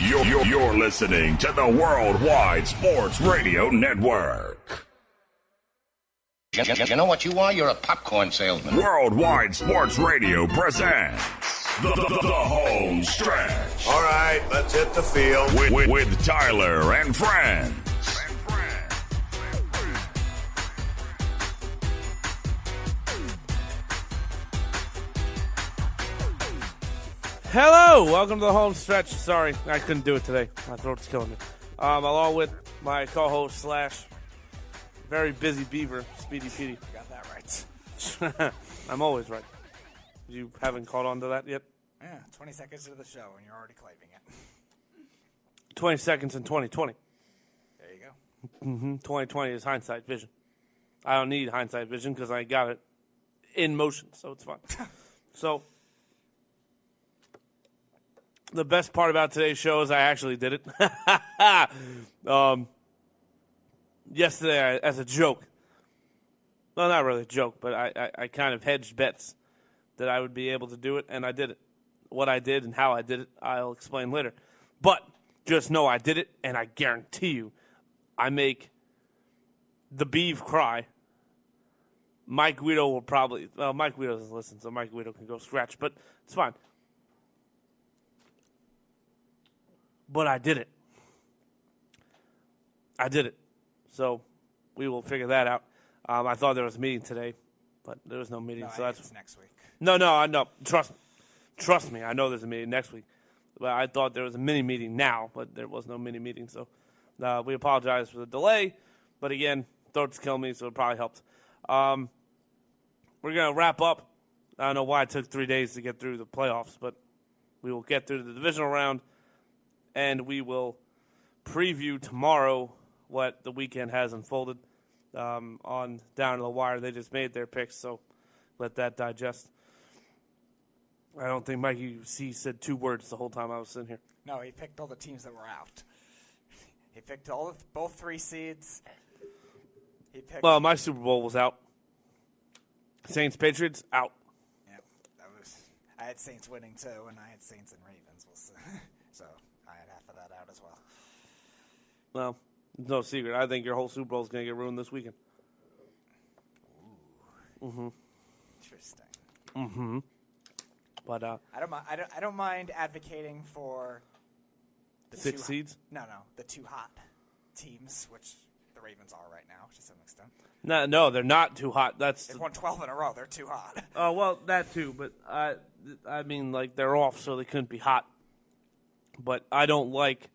You're listening to the Worldwide Sports Radio Network. You know what you are? You're a popcorn salesman. Worldwide Sports Radio presents the Home Stretch. All right, let's hit the field. With Tyler and friends. Hello, welcome to the home stretch. Sorry, I couldn't do it today. My throat's killing me. Along with my co-host slash very busy beaver, Speedy Petey. Got that right. I'm always right. You haven't caught on to that yet? Yeah, 20 seconds into the show and you're already claiming it. 20 seconds in 2020. There you go. 2020 is hindsight vision. I don't need hindsight vision because I got it in motion, so it's fine. So the best part about today's show is I actually did it. Yesterday, as a joke. Well, not really a joke, but I kind of hedged bets that I would be able to do it, and I did it. What I did and how I did it, I'll explain later. But just know I did it, and I guarantee you, I make the beef cry. Mike Guido will probably, well, Mike Guido doesn't listen, so Mike Guido can go scratch, but it's fine. But I did it. I did it. So we will figure that out. I thought there was a meeting today, but there was no meeting. No, so that's next week. No, I know. Trust me. I know there's a meeting next week. But I thought there was a mini meeting now, but there was no mini meeting. So we apologize for the delay. But again, throats kill me, so it probably helps. We're going to wrap up. I don't know why it took 3 days to get through the playoffs, but we will get through the divisional round. And we will preview tomorrow what the weekend has unfolded on Down to the Wire. They just made their picks, so let that digest. I don't think Mikey C said 2 words the whole time I was sitting here. No, he picked all the teams that were out. He picked both 3 seeds. Well, my Super Bowl was out. Saints Patriots out. Yeah, I had Saints winning too, and I had Saints and Ravens. So I had half of that out as well. Well, it's no secret. I think your whole Super Bowl is going to get ruined this weekend. Ooh. Interesting. But I don't mind advocating for the 6 seeds. No, the 2 hot teams, which the Ravens are right now to some extent. No, they're not too hot. They've won 12 in a row. They're too hot. Oh well, that too. But I mean, like they're off, so they couldn't be hot. But I don't like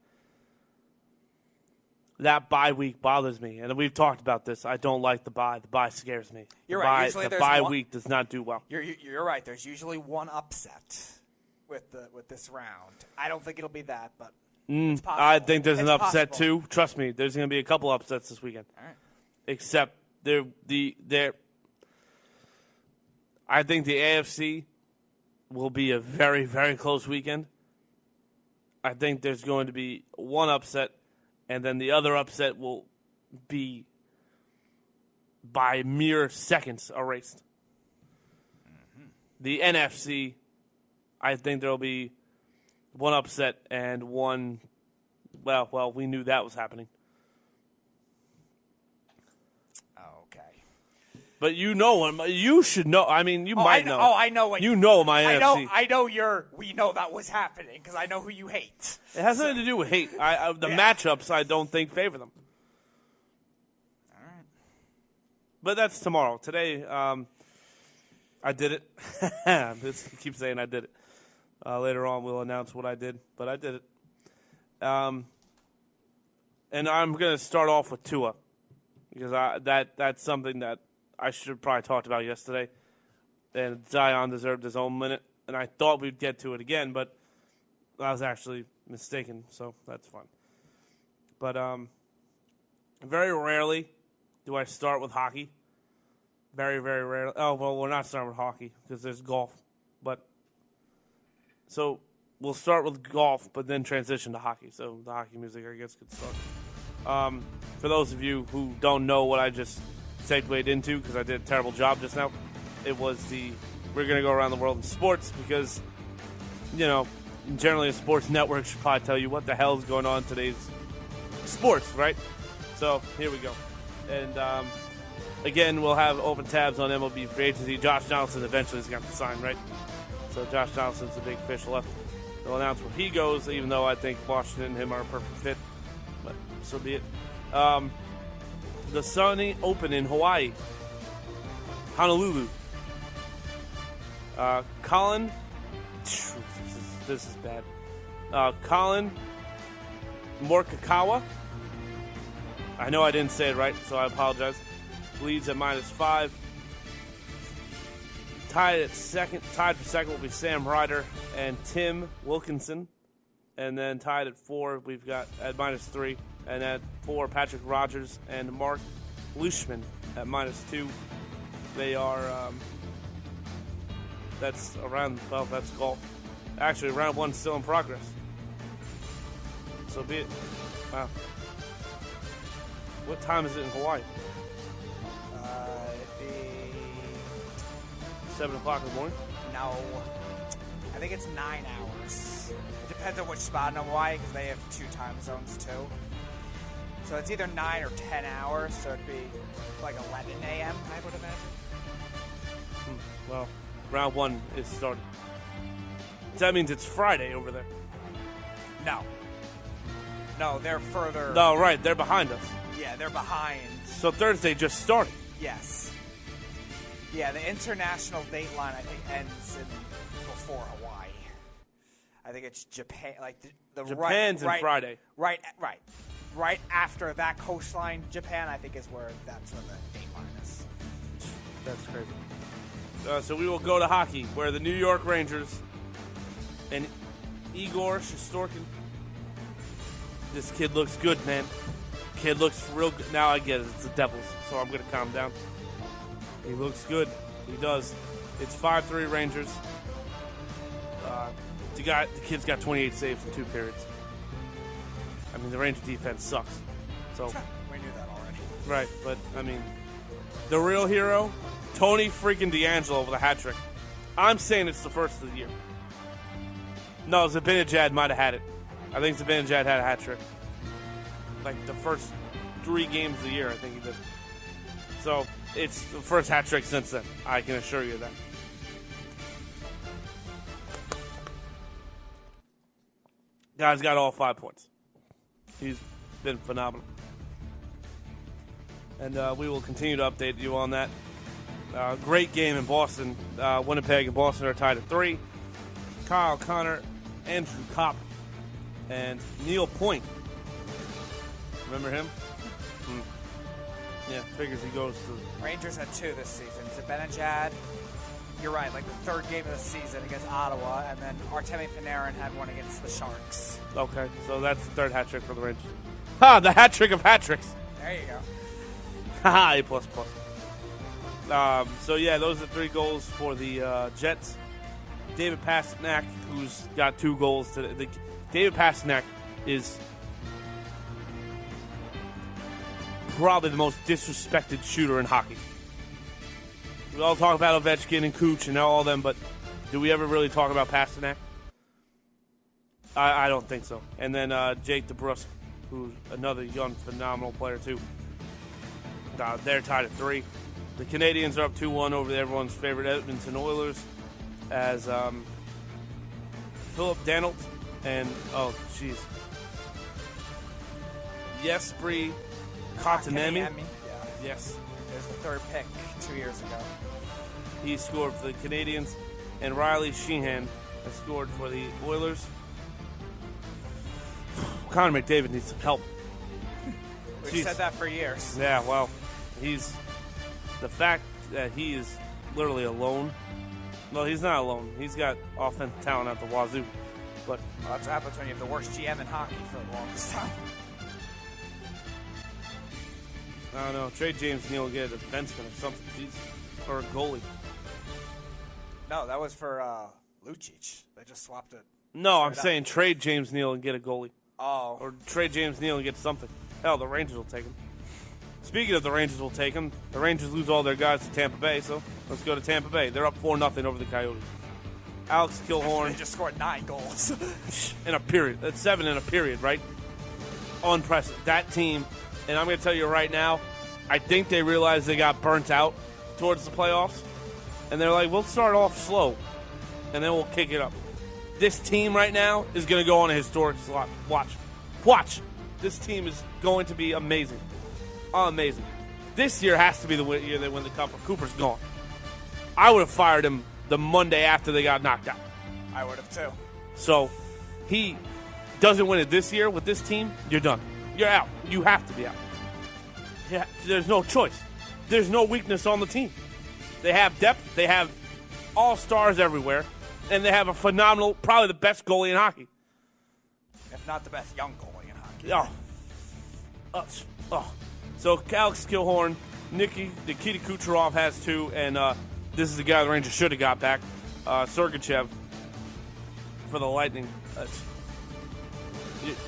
that bye week bothers me, and we've talked about this. I don't like the bye. The bye scares me. You're right. Usually the bye week does not do well. You're right. There's usually one upset with this round. I don't think it'll be that, but it's possible. I think there's an upset possible. too. Trust me, there's going to be a couple upsets this weekend. All right. Except I think the AFC will be a very, very close weekend. I think there's going to be one upset, and then the other upset will be by mere seconds erased. The NFC, I think there will be one upset and one. Well, we knew that was happening. Okay. But you know him. You should know. I mean, you might know. Oh, I know what you know. My NFC. I know we know that was happening because I know who you hate. It has nothing to do with hate. The matchups, I don't think favor them. All right. But that's tomorrow. Today, I did it. Just keep saying I did it. Later on, we'll announce what I did, but I did it. And I'm going to start off with Tua because that's something that I should have probably talked about yesterday. And Zion deserved his own minute, and I thought we'd get to it again, but I was actually mistaken, so that's fun. But very rarely do I start with hockey. Very, very rarely. Oh, well, we're not starting with hockey because there's golf. But so we'll start with golf, but then transition to hockey. So the hockey music, I guess, could start. For those of you who don't know what I just segued into, because I did a terrible job just now, it was we're going to go around the world in sports because, generally a sports network should probably tell you what the hell is going on in today's sports, right? So here we go. And again, we'll have open tabs on MLB free agency. Josh Donaldson eventually is going to sign, right? So Josh Donaldson's a big fish left. They'll announce where he goes, even though I think Washington and him are a perfect fit. But so be it. The Sony Open in Hawaii. Honolulu. Colin. This is bad. Colin Morikawa. I know I didn't say it right, so I apologize. Leads at -5. Tied for second will be Sam Ryder and Tim Wilkinson. And then tied at 4, we've got at -3. And at 4, Patrick Rogers and Mark Leishman at -2. They are, that's golf. Actually, round 1 still in progress. So be it. Wow. What time is it in Hawaii? It'd be 7 o'clock in the morning? no. I think it's 9 hours. It depends on which spot in Hawaii because they have 2 time zones too. So it's either 9 or 10 hours. So it'd be like 11 a.m. I would imagine. Well, round 1 is started. So that means it's Friday over there. No, they're further. No, right, they're behind us. Yeah, they're behind. So Thursday just started. Yes. Yeah, the international date line I think ends before Hawaii. I think it's Japan. Like the Japan's right, in Friday. Right after that coastline, Japan I think is where that's where the date line is. That's crazy. So we will go to hockey, where the New York Rangers and Igor Shesterkin. This kid looks good, man. Kid looks real good. Now I get it. It's the Devils, so I'm going to calm down. He looks good. He does. It's 5-3 Rangers. The kid's got 28 saves in 2 periods. I mean, the Ranger defense sucks. So We knew that already. right, but I mean, the real hero, Tony freaking DeAngelo with a hat trick. I'm saying it's the first of the year. No, Zibanejad might have had it. I think Zibanejad had a hat trick. Like the first 3 games of the year, I think he did. So it's the first hat trick since then. I can assure you that. Guy's got all 5 points. He's been phenomenal. And we will continue to update you on that. Great game in Boston. Winnipeg and Boston are tied at 3. Kyle Connor, Andrew Kopp, and Neil Point. Remember him? Yeah, figures he goes to. Rangers had 2 this season. Zibanejad, you're right, like the 3rd game of the season against Ottawa, and then Artemi Panarin had one against the Sharks. Okay, so that's the 3rd hat trick for the Rangers. Ha! The hat trick of hat tricks. There you go. Haha, A++. So yeah, those are 3 goals for the Jets. David Pastrnak, who's got 2 goals today. David Pastrnak is probably the most disrespected shooter in hockey. We all talk about Ovechkin and Kuch and all of them, but do we ever really talk about Pastrnak? I don't think so. And then Jake DeBrusk, who's another young, phenomenal player too. They're tied at 3. The Canadians are up 2-1 over everyone's favorite Edmonton Oilers as Philip Danault and, Jesperi Kotkaniemi. Yeah. Yes. It was the 3rd pick 2 years ago. He scored for the Canadians. And Riley Sheehan has scored for the Oilers. Connor McDavid needs some help. We've said that for years. Yeah, well, he's... The fact that he is literally alone. No, he's not alone. He's got offensive talent at the wazoo. But Well, that's what happens when you have the worst GM in hockey for the longest time. I don't know. Trade James Neal and get a defenseman or something. Jeez. Or a goalie. No, that was for Lucic. They just swapped it. No, I'm Straight up. saying trade James Neal and get a goalie. Oh. Or trade James Neal and get something. Hell, the Rangers will take him. Speaking of the Rangers will take him, the Rangers lose all their guys to Tampa Bay, so let's go to Tampa Bay. They're up 4-0 over the Coyotes. Alex They Kilhorn just scored 9 goals. in a period. That's 7 in a period, right? Unprecedented. That team, and I'm going to tell you right now, I think they realized they got burnt out towards the playoffs, and they're like, we'll start off slow, and then we'll kick it up. This team right now is going to go on a historic slot. Watch. This team is going to be amazing. Amazing. This year has to be the year they win the cup, or Cooper's gone. I would have fired him the Monday after they got knocked out. I would have too. So he doesn't win it this year with this team, you're done. You're out. You have to be out. Yeah, there's no choice. There's no weakness on the team. They have depth. They have all-stars everywhere. And they have a phenomenal, probably the best goalie in hockey. If not the best young goalie in hockey. So Alex Kilhorn, Nikita Kucherov has 2, and this is the guy the Rangers should have got back, Sergachev for the Lightning.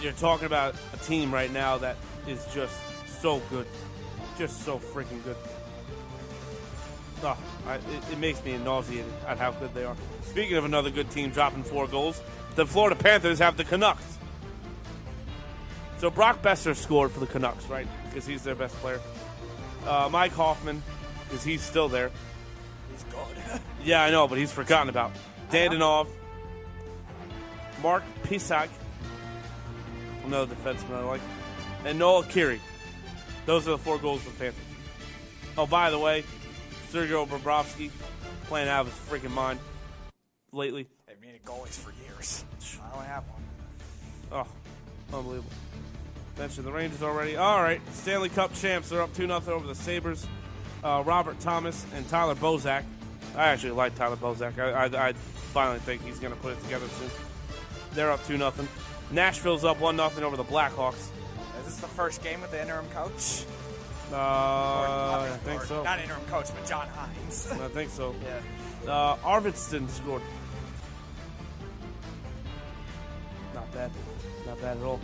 You're talking about a team right now that is just so good. Just so freaking good. It makes me nauseated at how good they are. Speaking of another good team dropping 4 goals, the Florida Panthers have the Canucks. So Brock Besser scored for the Canucks, right? Because he's their best player. Mike Hoffman, because he's still there. He's good. Yeah, I know, but he's forgotten about. Dandanov, Mark Pisak, another defenseman I like, and Noel Keary. Those are the 4 goals for the Panthers. Oh, by the way, Sergei Bobrovsky playing out of his freaking mind lately. They've needed goalies for years. I only have one. Oh, unbelievable. Mentioned the Rangers already. All right, Stanley Cup champs. They're up 2-0 over the Sabres. Robert Thomas and Tyler Bozak. I actually like Tyler Bozak. I finally think he's going to put it together soon. They're up 2-0. Nashville's up 1-0 over the Blackhawks. Is this the first game with the interim coach? I think so. Not interim coach, but John Hines. I think so. Yeah. Arvidsson scored. Not bad. Not bad at all.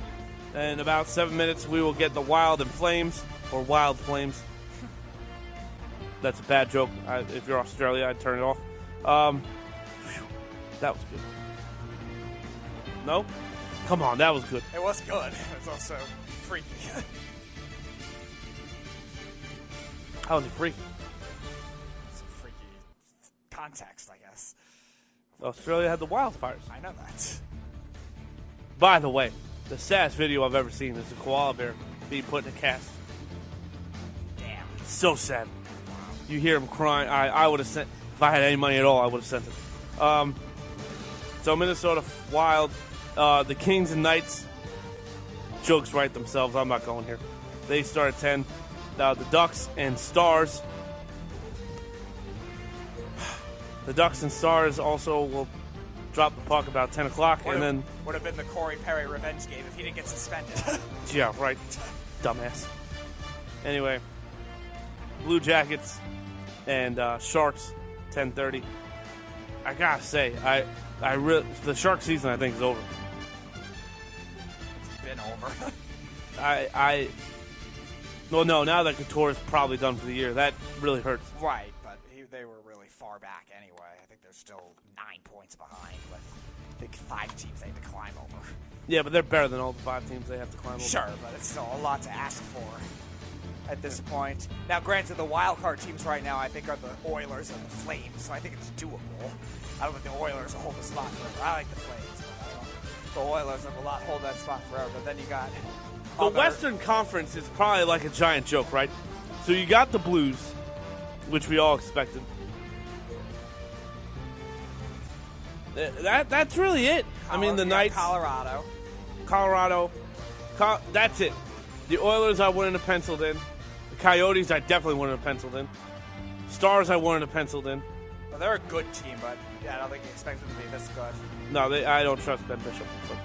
In about 7 minutes, we will get the Wild and Flames, or Wild Flames. That's a bad joke. If you're Australia, I'd turn it off. That was good. No? Come on, that was good. It was good. It was also freaky. How was it freaky? It's a freaky context, I guess. Australia had the wildfires. I know that. By the way, the saddest video I've ever seen is a koala bear being put in a cast. Damn. So sad. You hear him crying. I would have sent, if I had any money at all, I would have sent it. So Minnesota Wild, the Kings and Knights, jokes write themselves. I'm not going here. They start at 10. The Ducks and Stars. The Ducks and Stars also will drop the puck about 10 o'clock. And then would have been the Corey Perry revenge game if he didn't get suspended. Yeah, right. Dumbass. Anyway, Blue Jackets and Sharks, 10:30. I gotta say, the Shark season I think is over. It's been over. Well, no, now that Couture's probably done for the year, that really hurts. Right, but they were really far back anyway. I think they're still 9 points behind with, I think, 5 teams they have to climb over. Yeah, but they're better than all the 5 teams they have to climb over. Sure, but it's still a lot to ask for at this point. Now, granted, the wild card teams right now, I think, are the Oilers and the Flames, so I think it's doable. I don't think the Oilers will hold the spot forever. I like the Flames, but I don't. The Oilers will not hold that spot forever. But then you got the Western Conference is probably like a giant joke, right? So you got the Blues, which we all expected. That's really it. I mean, the Knights, Colorado. That's it. The Oilers I wouldn't have penciled in. The Coyotes I definitely wouldn't have penciled in. Stars I wouldn't have penciled in. Well, they're a good team, but yeah, I don't think you expect them to be this good. No, I don't trust Ben Bishop. But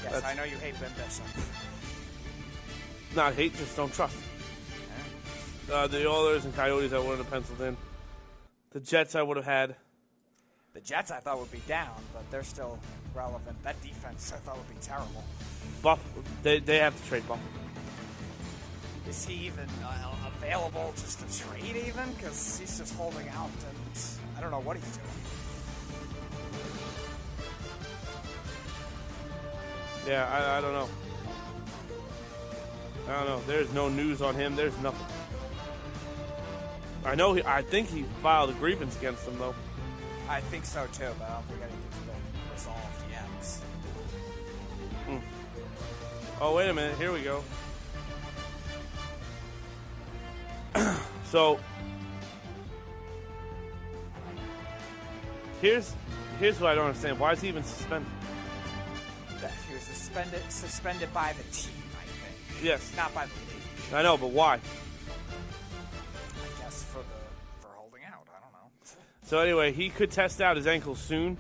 yes, I know you hate Ben Bishop. Not hate, just don't trust. The Oilers and Coyotes I wouldn't have penciled in. The Jets I would have had. The Jets I thought would be down, but they're still relevant. That defense I thought would be terrible. They have to trade Buffalo. Is he even available just to trade even? Because he's just holding out, and I don't know what he's doing. Yeah, I don't know. I don't know. There's no news on him. There's nothing. I think he filed a grievance against him, though. I think so too, but I don't think anything's been resolved yet. Oh, wait a minute. Here we go. So, here's what I don't understand. Why is he even suspended? That he was suspended by the team, I think. Yes. Not by the league. I know, but why? I guess for holding out. I don't know. So anyway, he could test out his ankle soon.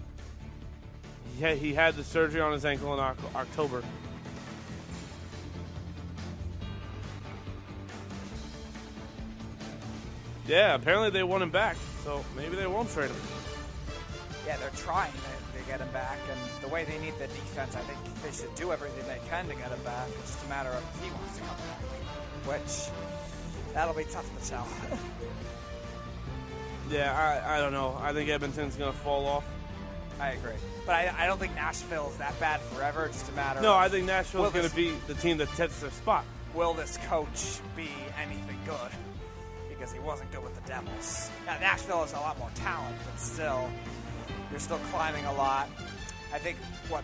He had the surgery on his ankle in October. Yeah, apparently they want him back, so maybe they won't trade him. Yeah, they're trying to get him back, and the way they need the defense, I think they should do everything they can to get him back. It's just a matter of if he wants to come back, which that'll be tough to tell. Yeah, I don't know. I think Edmonton's going to fall off. I agree. But I don't think Nashville is that bad forever. It's just a matter of... No, I think Nashville's going to be the team that takes their spot. Will this coach be anything good? Because he wasn't good with the Devils. Now, Nashville has a lot more talent, but still, you're still climbing a lot. I think,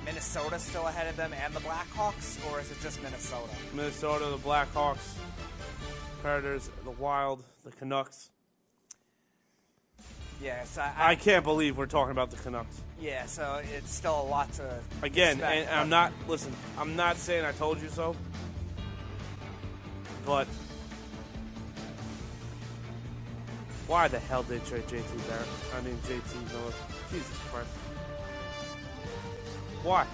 Minnesota's still ahead of them and the Blackhawks, or is it just Minnesota? Minnesota, the Blackhawks, Predators, the Wild, the Canucks. Yes, I can't believe we're talking about the Canucks. Yeah, so it's still a lot to Again, expect. and I'm not saying I told you so, but why the hell did they trade JT Barrett? I mean, JT Miller. Jesus Christ. Why?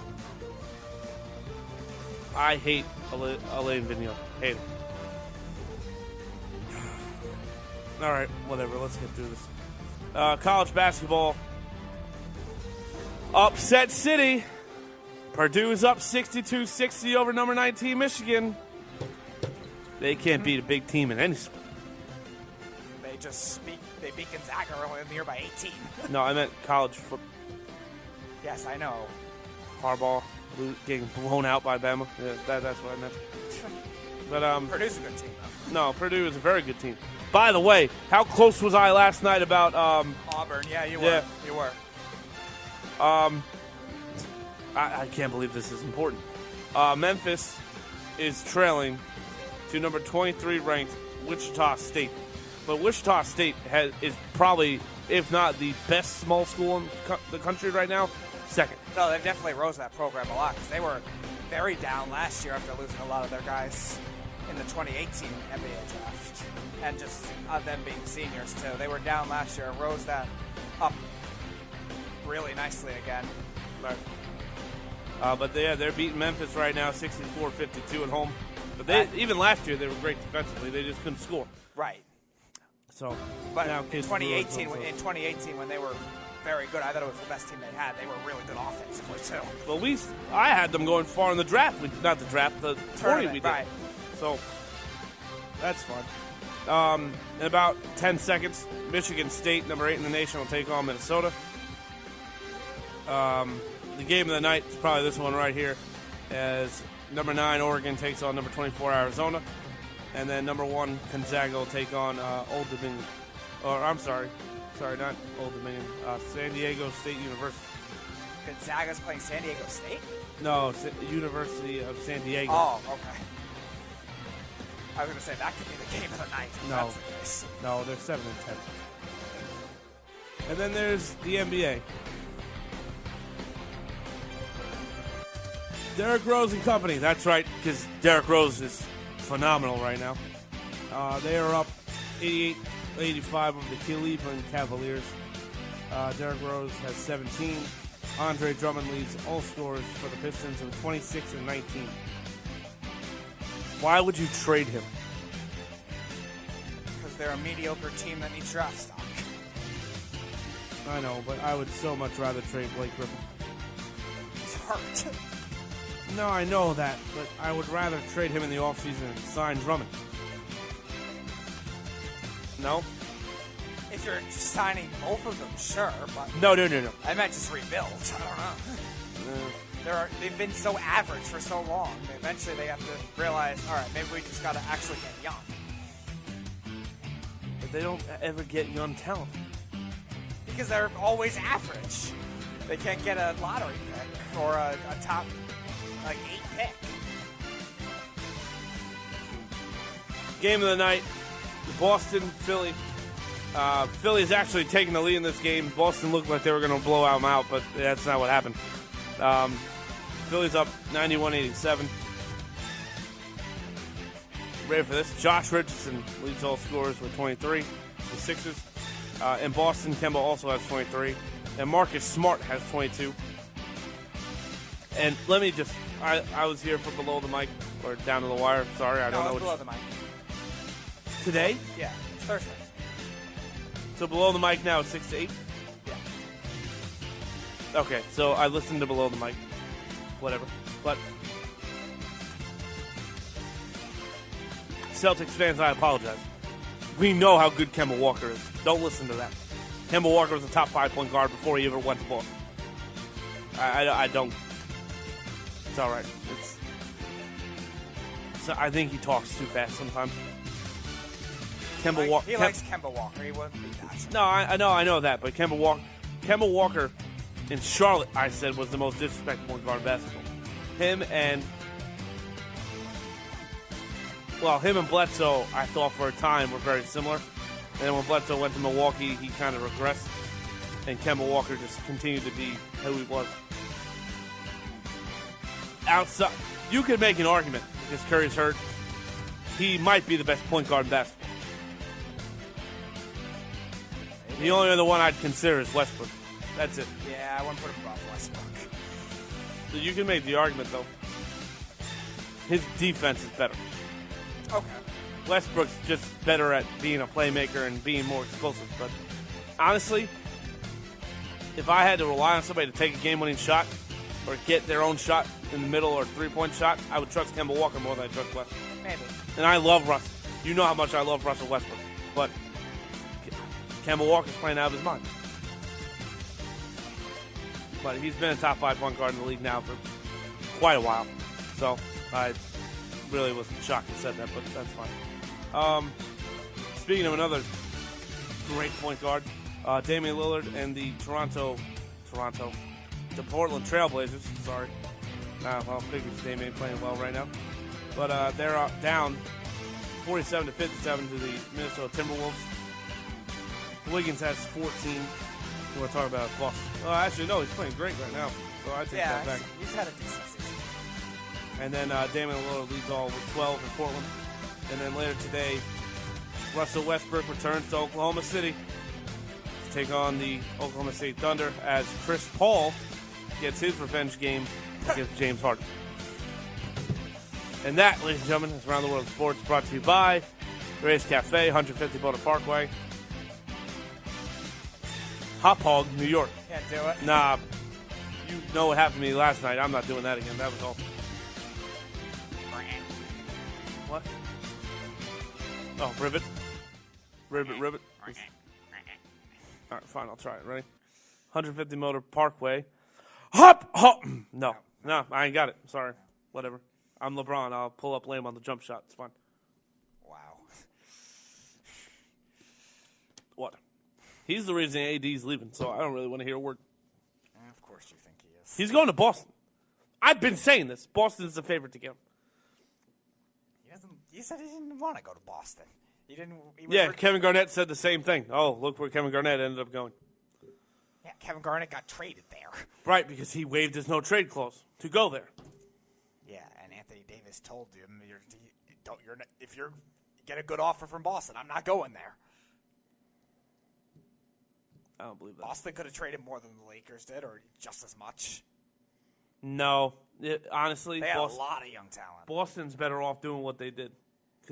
I hate Alain Vigneault. Hate him. All right, whatever. Let's get through this. College basketball. Upset City. Purdue is up 62-60 over number 19 Michigan. They can't beat a big team in any sport. They beat Gonzaga earlier in the year by 18. No, I meant college football. Yes, I know. Harbaugh getting blown out by Bama. Yeah, that's what I meant. But Purdue's a good team, though. No, Purdue is a very good team. By the way, how close was I last night about Auburn? Yeah, you were. Yeah. You were. I can't believe this is important. Memphis is trailing to number 23 ranked Wichita State. But Wichita State is probably, if not the best small school in the country right now, second. No, they've definitely rose that program a lot because they were very down last year after losing a lot of their guys in the 2018 NBA draft. And just them being seniors, too. They were down last year and rose that up really nicely again. Right. But they're beating Memphis right now, 64-52 at home. But even last year they were great defensively. They just couldn't score. Right. So, but now in 2018, when they were very good, I thought it was the best team they had. They were really good offensively too. Well, I had them going far in the draft. Not the draft, the tournament we did. Right. So that's fun. In about 10 seconds, Michigan State, number 8 in the nation, will take on Minnesota. The game of the night is probably this one right here, as number 9 Oregon takes on number 24 Arizona. And then number 1 Gonzaga will take on Old Dominion. Not Old Dominion. San Diego State University. Gonzaga's playing San Diego State? No, University of San Diego. Oh, okay. I was going to say, that could be the game of the night. If No. That's the case. No, they're 7-10. And then there's the NBA. Derrick Rose and company. That's right, because Derrick Rose is phenomenal right now. They are up 88-85 over the Cleveland Cavaliers. Derrick Rose has 17. Andre Drummond leads all scorers for the Pistons with 26 and 19. Why would you trade him? Because they're a mediocre team that needs draft stock. I know, but I would so much rather trade Blake Griffin. He's hurt. No, I know that, but I would rather trade him in the offseason and sign Drummond. No? If you're signing both of them, sure, but No. I meant just rebuild. I don't know. They've been so average for so long. Eventually, they have to realize, all right, maybe we just got to actually get young. But they don't ever get young talent. Because they're always average. They can't get a lottery pick or a top, 8 pick. Game of the night, Boston, Philly. Philly's actually taking the lead in this game. Boston looked like they were going to blow them out, but that's not what happened. Philly's up 91-87. Ready for this? Josh Richardson leads all scorers with 23. The Sixers. In Boston, Kemba also has 23. And Marcus Smart has 22. And let me just, I was here for Below the Mic, or Down to the Wire. Sorry, I don't know Below the Mic. Today? Yeah, it's Thursday. So Below the Mic now is 6 to 8? Yeah. Okay, so I listened to Below the Mic. Whatever. But Celtics fans, I apologize. We know how good Kemba Walker is. Don't listen to that. Kemba Walker was a top 5 point guard before he ever went to Boston. I don't. It's all right. I think he talks too fast sometimes. Kemba Walker. He likes Kemba Walker. He wouldn't be passionate. No, I know that. But Kemba Walker in Charlotte, I said, was the most disrespectful point guard in basketball. Him and Bledsoe, I thought for a time were very similar. And then when Bledsoe went to Milwaukee, he kind of regressed. And Kemba Walker just continued to be who he was. Outside, you could make an argument, because Curry's hurt, he might be the best point guard in basketball. The only other one I'd consider is Westbrook. That's it. Yeah, I wouldn't put him above Westbrook. So you can make the argument, though. His defense is better. Okay. Westbrook's just better at being a playmaker and being more explosive. But honestly, if I had to rely on somebody to take a game-winning shot or get their own shot in the middle or three-point shot, I would trust Kemba Walker more than I trust Westbrook. Maybe. And I love Russ. You know how much I love Russell Westbrook. But Kemba Walker's playing out of his mind. But he's been a top 5 point guard in the league now for quite a while. So I really wasn't shocked he said that, but that's fine. Speaking of another great point guard, Damian Lillard and the Portland Trailblazers, sorry. Figures Damian playing well right now. But they're down 47-57 to the Minnesota Timberwolves. Wiggins has 14. You want to talk about Boston? Oh, actually, no, he's playing great right now. So I take that back. He's had a decent season. And then Damian Lillard leads all with 12 in Portland. And then later today, Russell Westbrook returns to Oklahoma City to take on the Oklahoma State Thunder as Chris Paul gets his revenge game against James Harden. And that, ladies and gentlemen, is Around the World of Sports, brought to you by Ray's Cafe, 150 Boulder Parkway. Hop Hog, New York. Can't do it. Nah, you know what happened to me last night. I'm not doing that again. That was all. What? Oh, rivet. Rivet. All right, fine. I'll try it. Ready? 150 Motor Parkway. Hop. No, I ain't got it. Sorry. Whatever. I'm LeBron. I'll pull up lame on the jump shot. It's fine. Wow. What? He's the reason AD's leaving, so I don't really want to hear a word. Of course you think he is. He's going to Boston. I've been saying this. Boston's the favorite to get him. He said he didn't want to go to Boston. Kevin Garnett said the same thing. Oh, look where Kevin Garnett ended up going. Yeah, Kevin Garnett got traded there. Right, because he waived his no-trade clause to go there. Yeah, and Anthony Davis told him, if you get a good offer from Boston, I'm not going there. I don't believe that. Boston could have traded more than the Lakers did, or just as much. No. Honestly, they had a lot of young talent. Boston's better off doing what they did.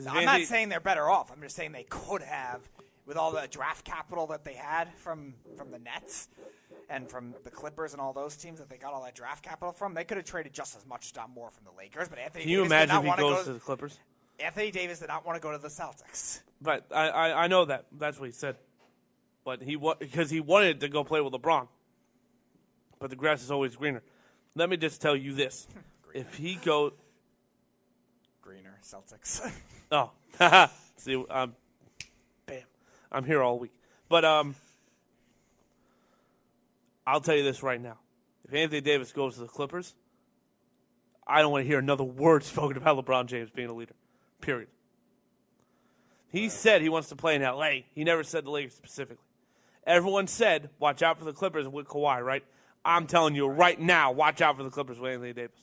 I'm not saying they're better off. I'm just saying they could have, with all the draft capital that they had from the Nets and from the Clippers and all those teams that they got all that draft capital from, they could have traded just as much, not more, from the Lakers. But Anthony Can you Davis imagine did not if he want goes to the Clippers? Anthony Davis did not want to go to the Celtics. But I know that. That's what he said. but because he wanted to go play with LeBron. But the grass is always greener. Let me just tell you this: if he goes, Greener Celtics. oh, see, bam, I'm here all week. But I'll tell you this right now: if Anthony Davis goes to the Clippers, I don't want to hear another word spoken about LeBron James being a leader. Period. He said he wants to play in L.A. He never said the Lakers specifically. Everyone said, watch out for the Clippers with Kawhi, right? I'm telling you right now, watch out for the Clippers with Anthony Davis.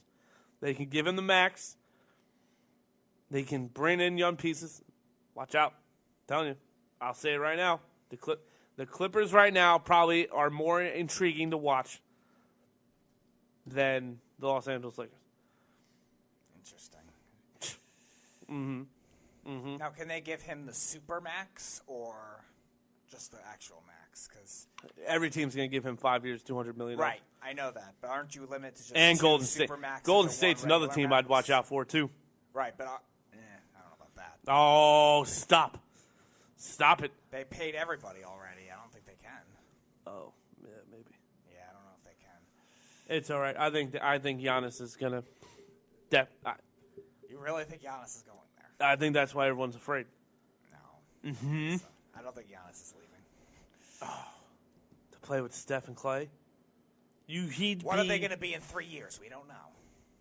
They can give him the max. They can bring in young pieces. Watch out. I'm telling you. I'll say it right now. The Clippers right now probably are more intriguing to watch than the Los Angeles Lakers. Interesting. Now, can they give him the super max or just the actual max? Because every team's going to give him 5 years, $200 million. right, I know that, but aren't you limited to just And two Golden State. super maxes Golden or State's one another regular team max? I'd watch out for too. Right, but I don't know about that. Oh, stop it. They paid everybody already. I don't think they can. Oh, yeah, maybe. Yeah, I don't know if they can. It's all right. I think Giannis is going to. You really think Giannis is going there? I think that's why everyone's afraid. No. Mm-hmm. I don't think Giannis is leaving. To play with Steph and Clay. What are they going to be in 3 years? We don't know.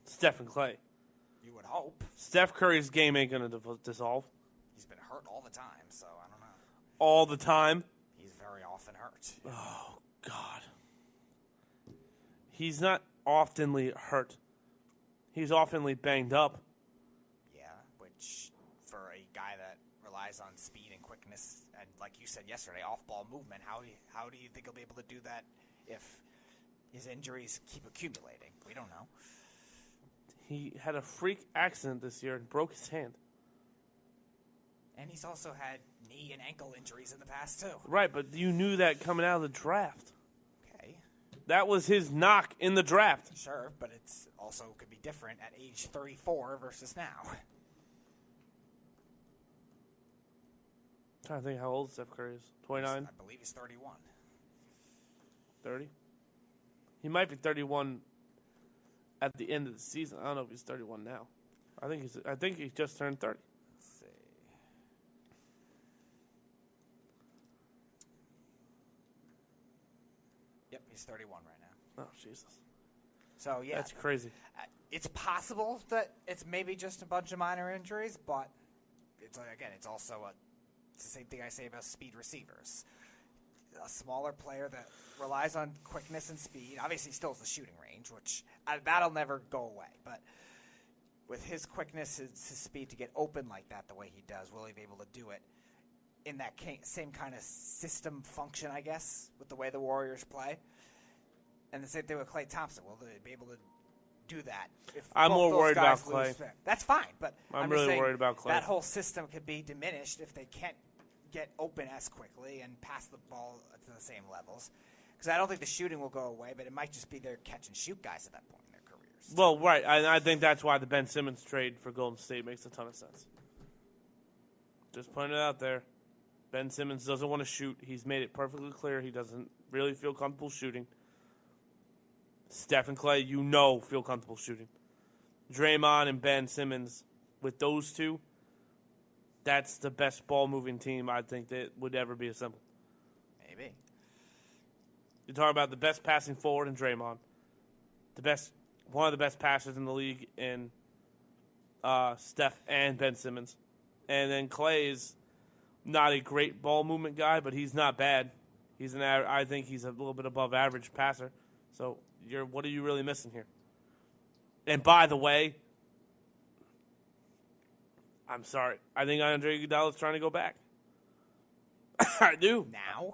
Steph and Clay. You would hope. Steph Curry's game ain't going to dissolve. He's been hurt all the time, so I don't know. All the time. He's very often hurt. Oh, God. He's not oftenly hurt. He's oftenly banged up. Yeah, which for a guy that relies on speed and quickness, and like you said yesterday, off-ball movement, how do you think he'll be able to do that if his injuries keep accumulating? We don't know. He had a freak accident this year and broke his hand. And he's also had knee and ankle injuries in the past, too. Right, but you knew that coming out of the draft. Okay. That was his knock in the draft. Sure, but it's also could be different at age 34 versus now. I'm trying to think how old Steph Curry is. 29? I believe he's 31. 30? He might be 31 at the end of the season. I don't know if he's 31 now. I think he just turned 30. Let's see. Yep, he's 31 right now. Oh, Jesus. So, yeah. That's crazy. It's possible that it's maybe just a bunch of minor injuries, but it's also it's the same thing I say about speed receivers. A smaller player that relies on quickness and speed. Obviously, still has the shooting range, which that'll never go away. But with his quickness, his speed to get open like that the way he does, will he be able to do it in that same kind of system function, I guess, with the way the Warriors play? And the same thing with Klay Thompson. Will they be able to do that? If I'm both more those worried guys about Klay. lose, that's fine, but I'm just really saying worried about Klay. That whole system could be diminished if they can't get open as quickly and pass the ball to the same levels. Because I don't think the shooting will go away, but it might just be their catch-and-shoot guys at that point in their careers. Well, right. I think that's why the Ben Simmons trade for Golden State makes a ton of sense. Just putting it out there. Ben Simmons doesn't want to shoot. He's made it perfectly clear he doesn't really feel comfortable shooting. Steph and Klay, feel comfortable shooting. Draymond and Ben Simmons, with those two, that's the best ball-moving team I think that would ever be assembled. Maybe. You're talking about the best passing forward in Draymond, one of the best passers in the league in Steph and Ben Simmons, and then Klay is not a great ball movement guy, but he's not bad. I think he's a little bit above average passer. So what are you really missing here? And by the way, I'm sorry. I think Andre Iguodala is trying to go back. I do. Now?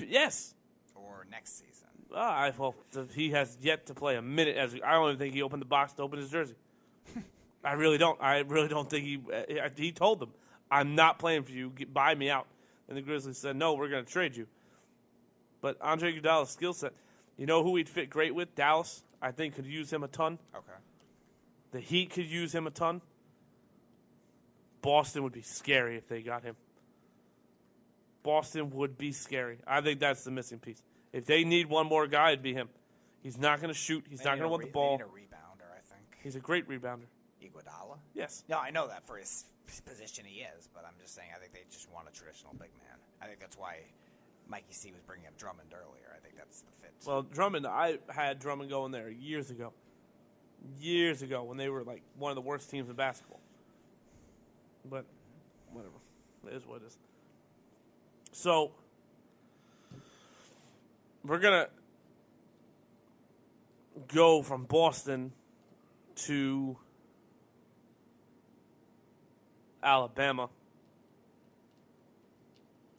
Yes. Or next season? He has yet to play a minute. I don't even think he opened the box to open his jersey. I really don't. I really don't think he told them, I'm not playing for you. Buy me out. And the Grizzlies said, no, we're going to trade you. But Andre Iguodala's skill set, you know who he'd fit great with? Dallas, I think, could use him a ton. Okay. The Heat could use him a ton. Boston would be scary if they got him. Boston would be scary. I think that's the missing piece. If they need one more guy, it'd be him. He's not going to shoot. He's not going to want the ball. They need a rebounder, I think. He's a great rebounder. Iguodala? Yes. No, I know that for his position he is, but I'm just saying I think they just want a traditional big man. I think that's why Mikey C was bringing up Drummond earlier. I think that's the fit. Well, Drummond, I had Drummond going there years ago. Years ago when they were like one of the worst teams in basketball. But whatever. It is what it is. So, we're going to go from Boston to Alabama.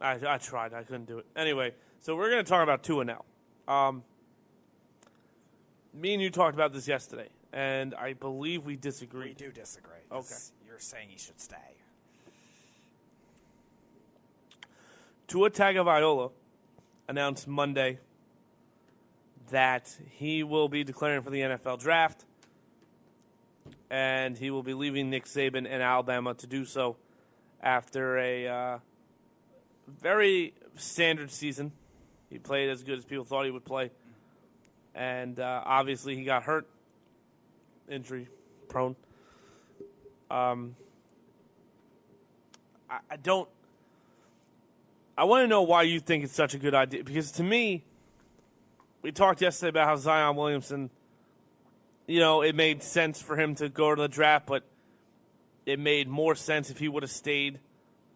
I tried. I couldn't do it. Anyway, so we're going to talk about Tua now. Me and you talked about this yesterday, and I believe we disagreed. We do disagree. Okay. You're saying he should stay. Tua Tagovailoa announced Monday that he will be declaring for the NFL draft, and he will be leaving Nick Saban and Alabama to do so after a very standard season. He played as good as people thought he would play, and obviously he got hurt, injury prone. I want to know why you think it's such a good idea, because to me, we talked yesterday about how Zion Williamson, it made sense for him to go to the draft, but it made more sense if he would have stayed.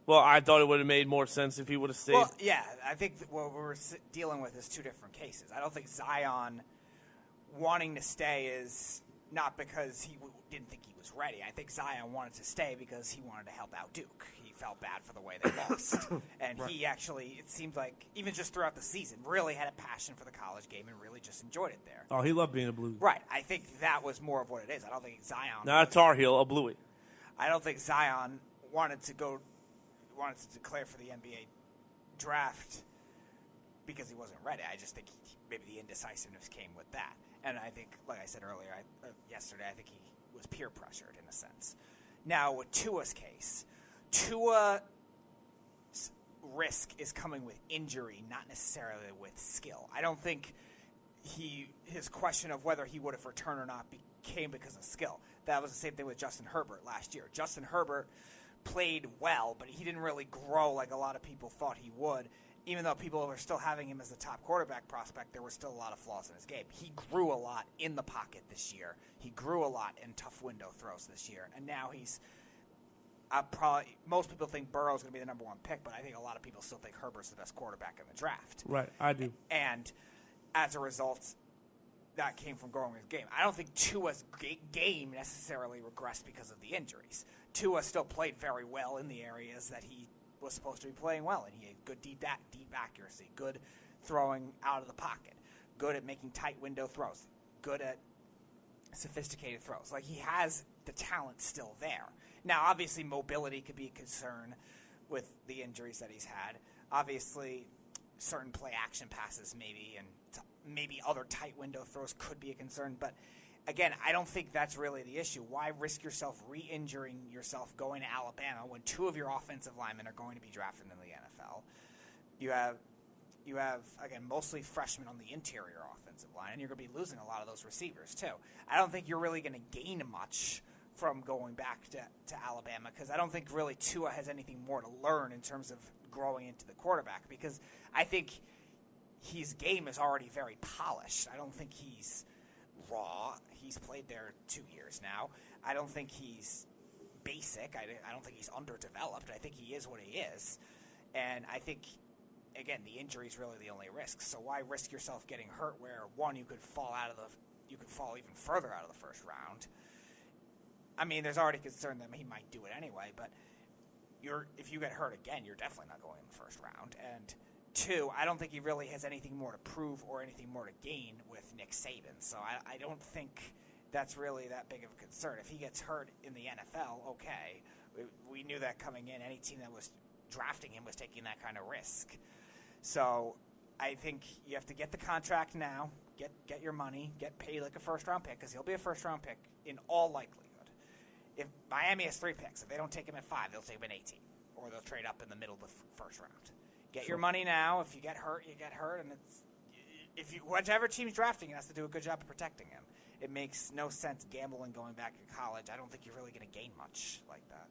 Well, I thought it would have made more sense if he would have stayed. Well, yeah, I think what we're dealing with is two different cases. I don't think Zion wanting to stay is not because he didn't think he was ready. I think Zion wanted to stay because he wanted to help out Duke. He felt bad for the way they lost. And right. He actually, it seemed like, even just throughout the season, really had a passion for the college game and really just enjoyed it there. Oh, he loved being a Blue. Right. I think that was more of what it is. I don't think Zion... Not a Tar Heel, a Bluey. I don't think Zion wanted to declare for the NBA draft because he wasn't ready. I just think maybe the indecisiveness came with that. And I think, like I said earlier, yesterday, I think he was peer pressured in a sense. Now, with Tua's case, Tua's risk is coming with injury, not necessarily with skill. I don't think his question of whether he would have returned or not came because of skill. That was the same thing with Justin Herbert last year. Justin Herbert played well, but he didn't really grow like a lot of people thought he would. Even though people were still having him as the top quarterback prospect, there were still a lot of flaws in his game. He grew a lot in the pocket this year. He grew a lot in tough window throws this year. And now he's most people think Burrow's going to be the number one pick, but I think a lot of people still think Herbert's the best quarterback in the draft. Right, I do. And as a result, that came from growing his game. I don't think Tua's game necessarily regressed because of the injuries. Tua still played very well in the areas that he was supposed to be playing well, and he had good deep accuracy, good throwing out of the pocket, good at making tight window throws, good at sophisticated throws. Like, he has the talent still there. Now, obviously, mobility could be a concern with the injuries that he's had. Obviously, certain play action passes maybe, and maybe other tight window throws could be a concern, but again, I don't think that's really the issue. Why risk yourself re-injuring yourself going to Alabama when two of your offensive linemen are going to be drafted in the NFL? You have again, mostly freshmen on the interior offensive line, and you're going to be losing a lot of those receivers too. I don't think you're really going to gain much from going back to Alabama, because I don't think really Tua has anything more to learn in terms of growing into the quarterback, because I think his game is already very polished. I don't think he's raw. He's played there 2 years now. I don't think he's basic. I don't think he's underdeveloped. I think he is what he is. And I think, again, the injury is really the only risk. So why risk yourself getting hurt where, one, you could fall even further out of the first round? I mean, there's already concern that he might do it anyway, but if you get hurt again, you're definitely not going in the first round. And two, I don't think he really has anything more to prove or anything more to gain with Nick Saban. So I don't think that's really that big of a concern. If he gets hurt in the NFL, okay. We knew that coming in. Any team that was drafting him was taking that kind of risk. So I think you have to get the contract now, get your money, get paid like a first-round pick, because he'll be a first-round pick in all likelihood. If Miami has 3 picks, if they don't take him at 5, they'll take him at 18, or they'll trade up in the middle of the first round. Get your money now. If you get hurt, you get hurt, and whichever team's drafting it has to do a good job of protecting him. It makes no sense gambling going back to college. I don't think you're really going to gain much like that.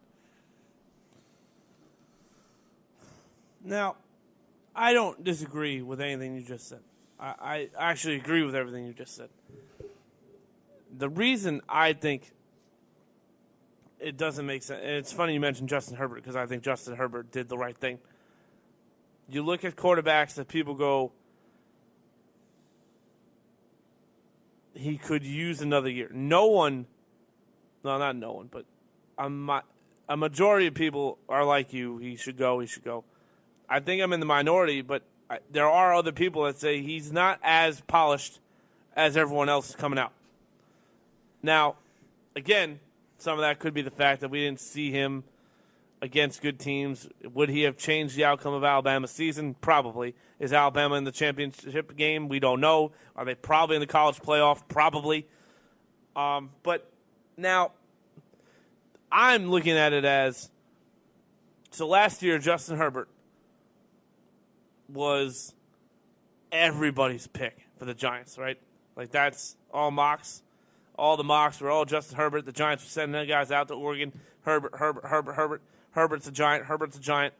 Now, I don't disagree with anything you just said. I actually agree with everything you just said. The reason I think it doesn't make sense, and it's funny you mentioned Justin Herbert because I think Justin Herbert did the right thing. You look at quarterbacks that people go, he could use another year. Not no one, but a majority of people are like you. He should go. I think I'm in the minority, but there are other people that say he's not as polished as everyone else coming out. Now, again, some of that could be the fact that we didn't see him against good teams. Would he have changed the outcome of Alabama's season? Probably. Is Alabama in the championship game? We don't know. Are they probably in the college playoff? Probably. But now, I'm looking at it as, so last year, Justin Herbert was everybody's pick for the Giants, right? Like, that's all mocks. All the mocks were all Justin Herbert. The Giants were sending their guys out to Oregon. Herbert. Herbert's a Giant.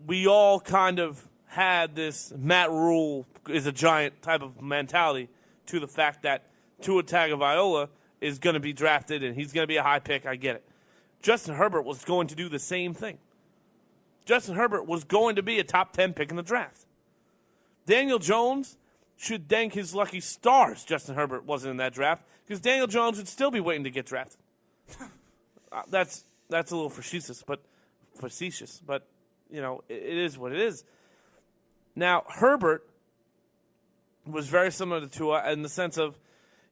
We all kind of had this Matt Rule is a Giant type of mentality to the fact that Tua Tagovailoa is going to be drafted and he's going to be a high pick. I get it. Justin Herbert was going to do the same thing. Justin Herbert was going to be a top 10 pick in the draft. Daniel Jones should thank his lucky stars Justin Herbert wasn't in that draft because Daniel Jones would still be waiting to get drafted. That's a little facetious, but you know, it is what it is. Now, Herbert was very similar to Tua in the sense of,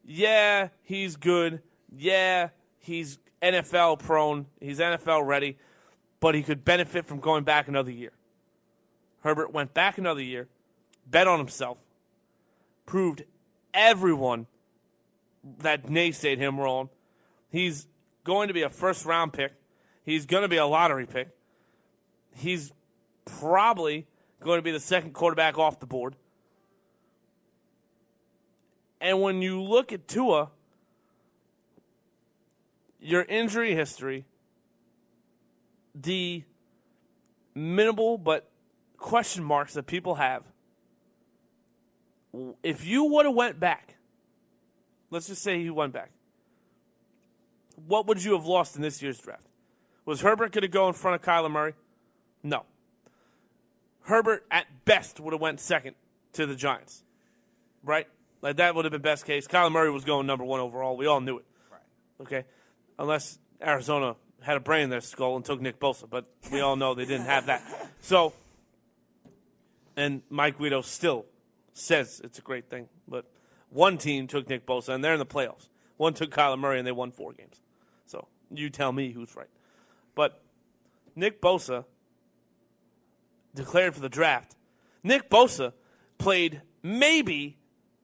yeah, he's good. Yeah, he's NFL prone. He's NFL ready, but he could benefit from going back another year. Herbert went back another year, bet on himself, proved everyone that naysayed him wrong. He's going to be a first-round pick. He's going to be a lottery pick. He's probably going to be the second quarterback off the board. And when you look at Tua, your injury history, the minimal but question marks that people have, if you would have went back, let's just say he went back, what would you have lost in this year's draft? Was Herbert going to go in front of Kyler Murray? No. Herbert, at best, would have went second to the Giants, right? Like, that would have been best case. Kyler Murray was going number one overall. We all knew it. Right. Okay? Unless Arizona had a brain in their skull and took Nick Bosa, but we all know they didn't have that. So, and Mike Guido still says it's a great thing, but one team took Nick Bosa, and they're in the playoffs. One took Kyler Murray, and they won 4 games. So, you tell me who's right. But Nick Bosa declared for the draft. Nick Bosa played maybe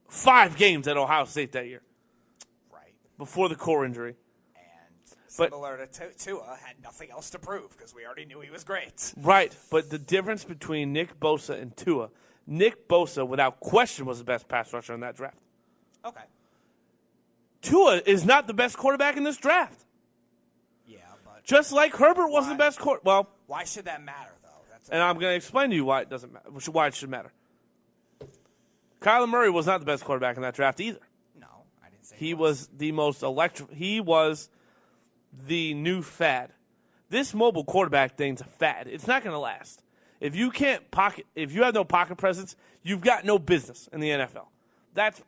5 games at Ohio State that year. Right. Before the core injury. And similar to Tua, had nothing else to prove because we already knew he was great. Right. But the difference between Nick Bosa and Tua, Nick Bosa, without question, was the best pass rusher in that draft. Okay. Tua is not the best quarterback in this draft. Yeah, but just like Herbert wasn't the best quarterback. Well, why should that matter, though? And I'm going to explain to you why it doesn't matter. Why it should matter. Kyler Murray was not the best quarterback in that draft either. No, I didn't say he was the most electric. He was the new fad. This mobile quarterback thing's a fad. It's not going to last. If you can't pocket, if you have no pocket presence, you've got no business in the NFL. That's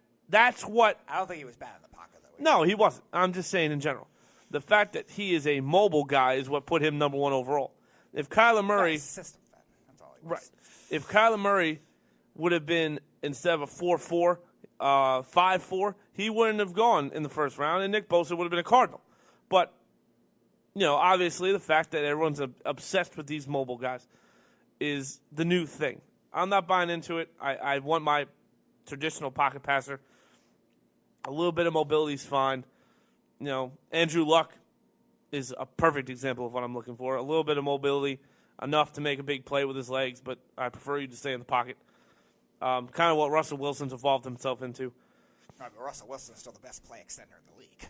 what. I don't think he was bad in the pocket, though. No, he wasn't. I'm just saying in general. The fact that he is a mobile guy is what put him number 1 overall. If Kyler Murray, system fan. That's all he was. right? If Kyler Murray would have been, instead of a 4-4, 5-4, he wouldn't have gone in the first round, and Nick Bosa would have been a Cardinal. But, you know, obviously the fact that everyone's obsessed with these mobile guys is the new thing. I'm not buying into it. I want my traditional pocket passer. A little bit of mobility is fine. You know, Andrew Luck is a perfect example of what I'm looking for. A little bit of mobility. enough to make a big play with his legs, but I prefer you to stay in the pocket. Kind of what Russell Wilson's evolved himself into. Right, but Russell Wilson's still the best play extender in the league.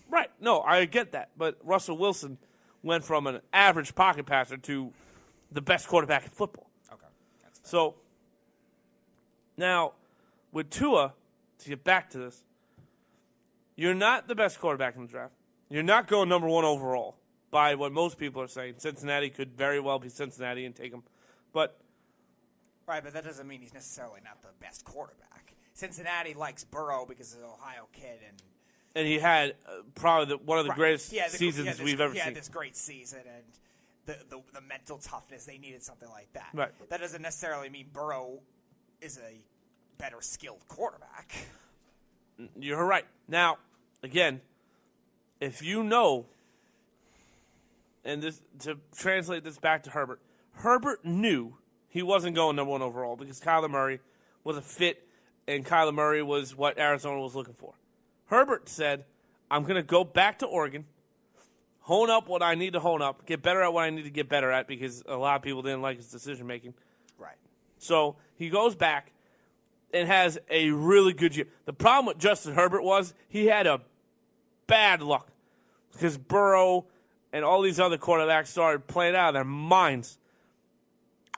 Right. No, I get that. But Russell Wilson went from an average pocket passer to the best quarterback in football. Okay. That's fair. So, now, with Tua, to get back to this, you're not the best quarterback in the draft. You're not going number 1 overall by what most people are saying. Cincinnati could very well be Cincinnati and take him. But right, but that doesn't mean he's necessarily not the best quarterback. Cincinnati likes Burrow because he's an Ohio kid, and he had probably one of the greatest seasons we've ever seen. He seen. had this great season, and the mental toughness, they needed something like that. Right. That doesn't necessarily mean Burrow is a better skilled quarterback. You're right. Now, again, if you know, and this to translate this back to Herbert, Herbert knew he wasn't going number 1 overall because Kyler Murray was a fit, and Kyler Murray was what Arizona was looking for. Herbert said, I'm going to go back to Oregon, hone up what I need to hone up, get better at what I need to get better at because a lot of people didn't like his decision-making. Right. So he goes back and has a really good year. The problem with Justin Herbert was he had a bad luck because Burrow and all these other quarterbacks started playing out of their minds.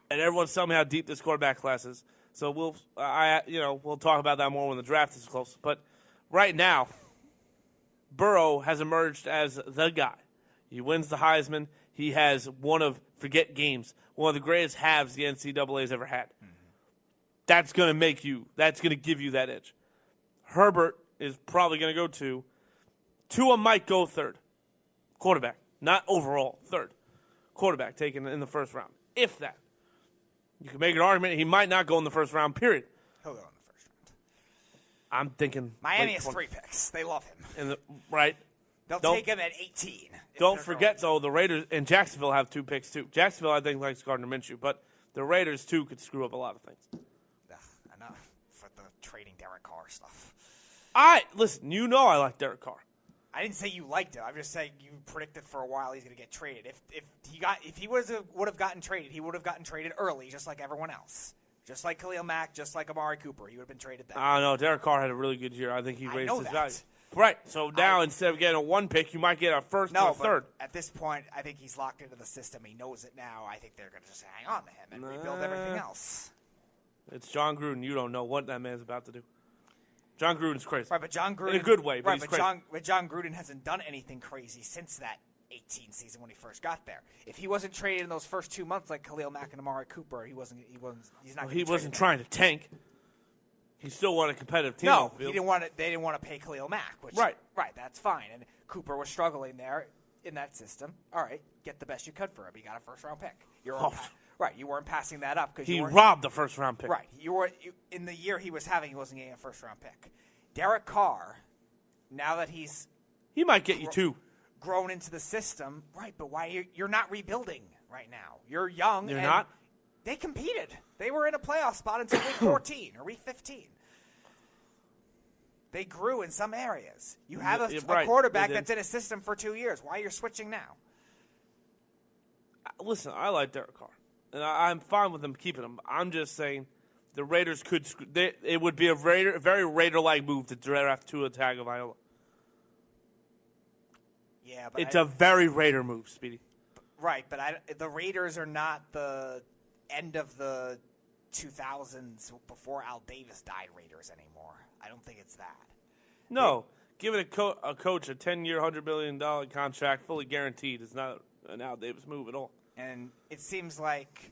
And everyone's telling me how deep this quarterback class is. So we'll talk about that more when the draft is close. But right now, Burrow has emerged as the guy. He wins the Heisman. He has one of the greatest halves the NCAA's ever had. Mm-hmm. That's going to give you that edge. Herbert is probably going to go 2. Tua might go 3rd. Quarterback, not overall, 3rd. Quarterback taken in the first round, if that. You can make an argument he might not go in the first round, period. He'll go in the first round. I'm thinking Miami has 3 picks. They love him. Right. They'll take him at 18. Don't forget, though, the Raiders and Jacksonville have 2 picks, too. Jacksonville, I think, likes Gardner Minshew, but the Raiders, too, could screw up a lot of things. I know. For the trading Derek Carr stuff. Listen, you know I like Derek Carr. I didn't say you liked it. I'm just saying you predicted for a while he's going to get traded. If he would have gotten traded, he would have gotten traded early, just like everyone else. Just like Khalil Mack, just like Amari Cooper. He would have been traded then. I don't know. Derek Carr had a really good year. I think he raised his that. value. Right. So now instead of getting a 1 pick, you might get a 1st or a 3rd. At this point, I think he's locked into the system. He knows it now. I think they're going to just hang on to him and rebuild everything else. It's John Gruden. You don't know what that man's about to do. John Gruden's crazy. Right, but John Gruden... In a good way, but he's crazy. But John Gruden hasn't done anything crazy since that 18 season when he first got there. If he wasn't traded in those first 2 months like Khalil Mack and Amari Cooper, he's not. Well, he wasn't trying to tank. He still wanted a competitive team. No, he didn't want it. They didn't want to pay Khalil Mack. Right, that's fine. And Cooper was struggling there in that system. All right, get the best you could for him. He got a first-round pick. You weren't passing that up because he robbed the first-round pick. Right, in the year he was having, he wasn't getting a first-round pick. Derek Carr, now that he might get you 2. Grown into the system, right? But why you're not rebuilding right now? You're young. You're not. They competed. They were in a playoff spot until week 14 or week 15. They grew in some areas. You have a quarterback that's in a system for 2 years. Why are you switching now? Listen, I like Derek Carr, and I'm fine with them keeping him. I'm just saying the Raiders could. It would be a very Raider-like move to draft Tua Tagovailoa. Yeah, but it's a very Raider move, Speedy. Right, but the Raiders are not the end of the 2000s before Al Davis died Raiders anymore. I don't think it's that. No, giving a coach a 10-year, $100 million contract fully guaranteed is not an Al Davis move at all. And it seems like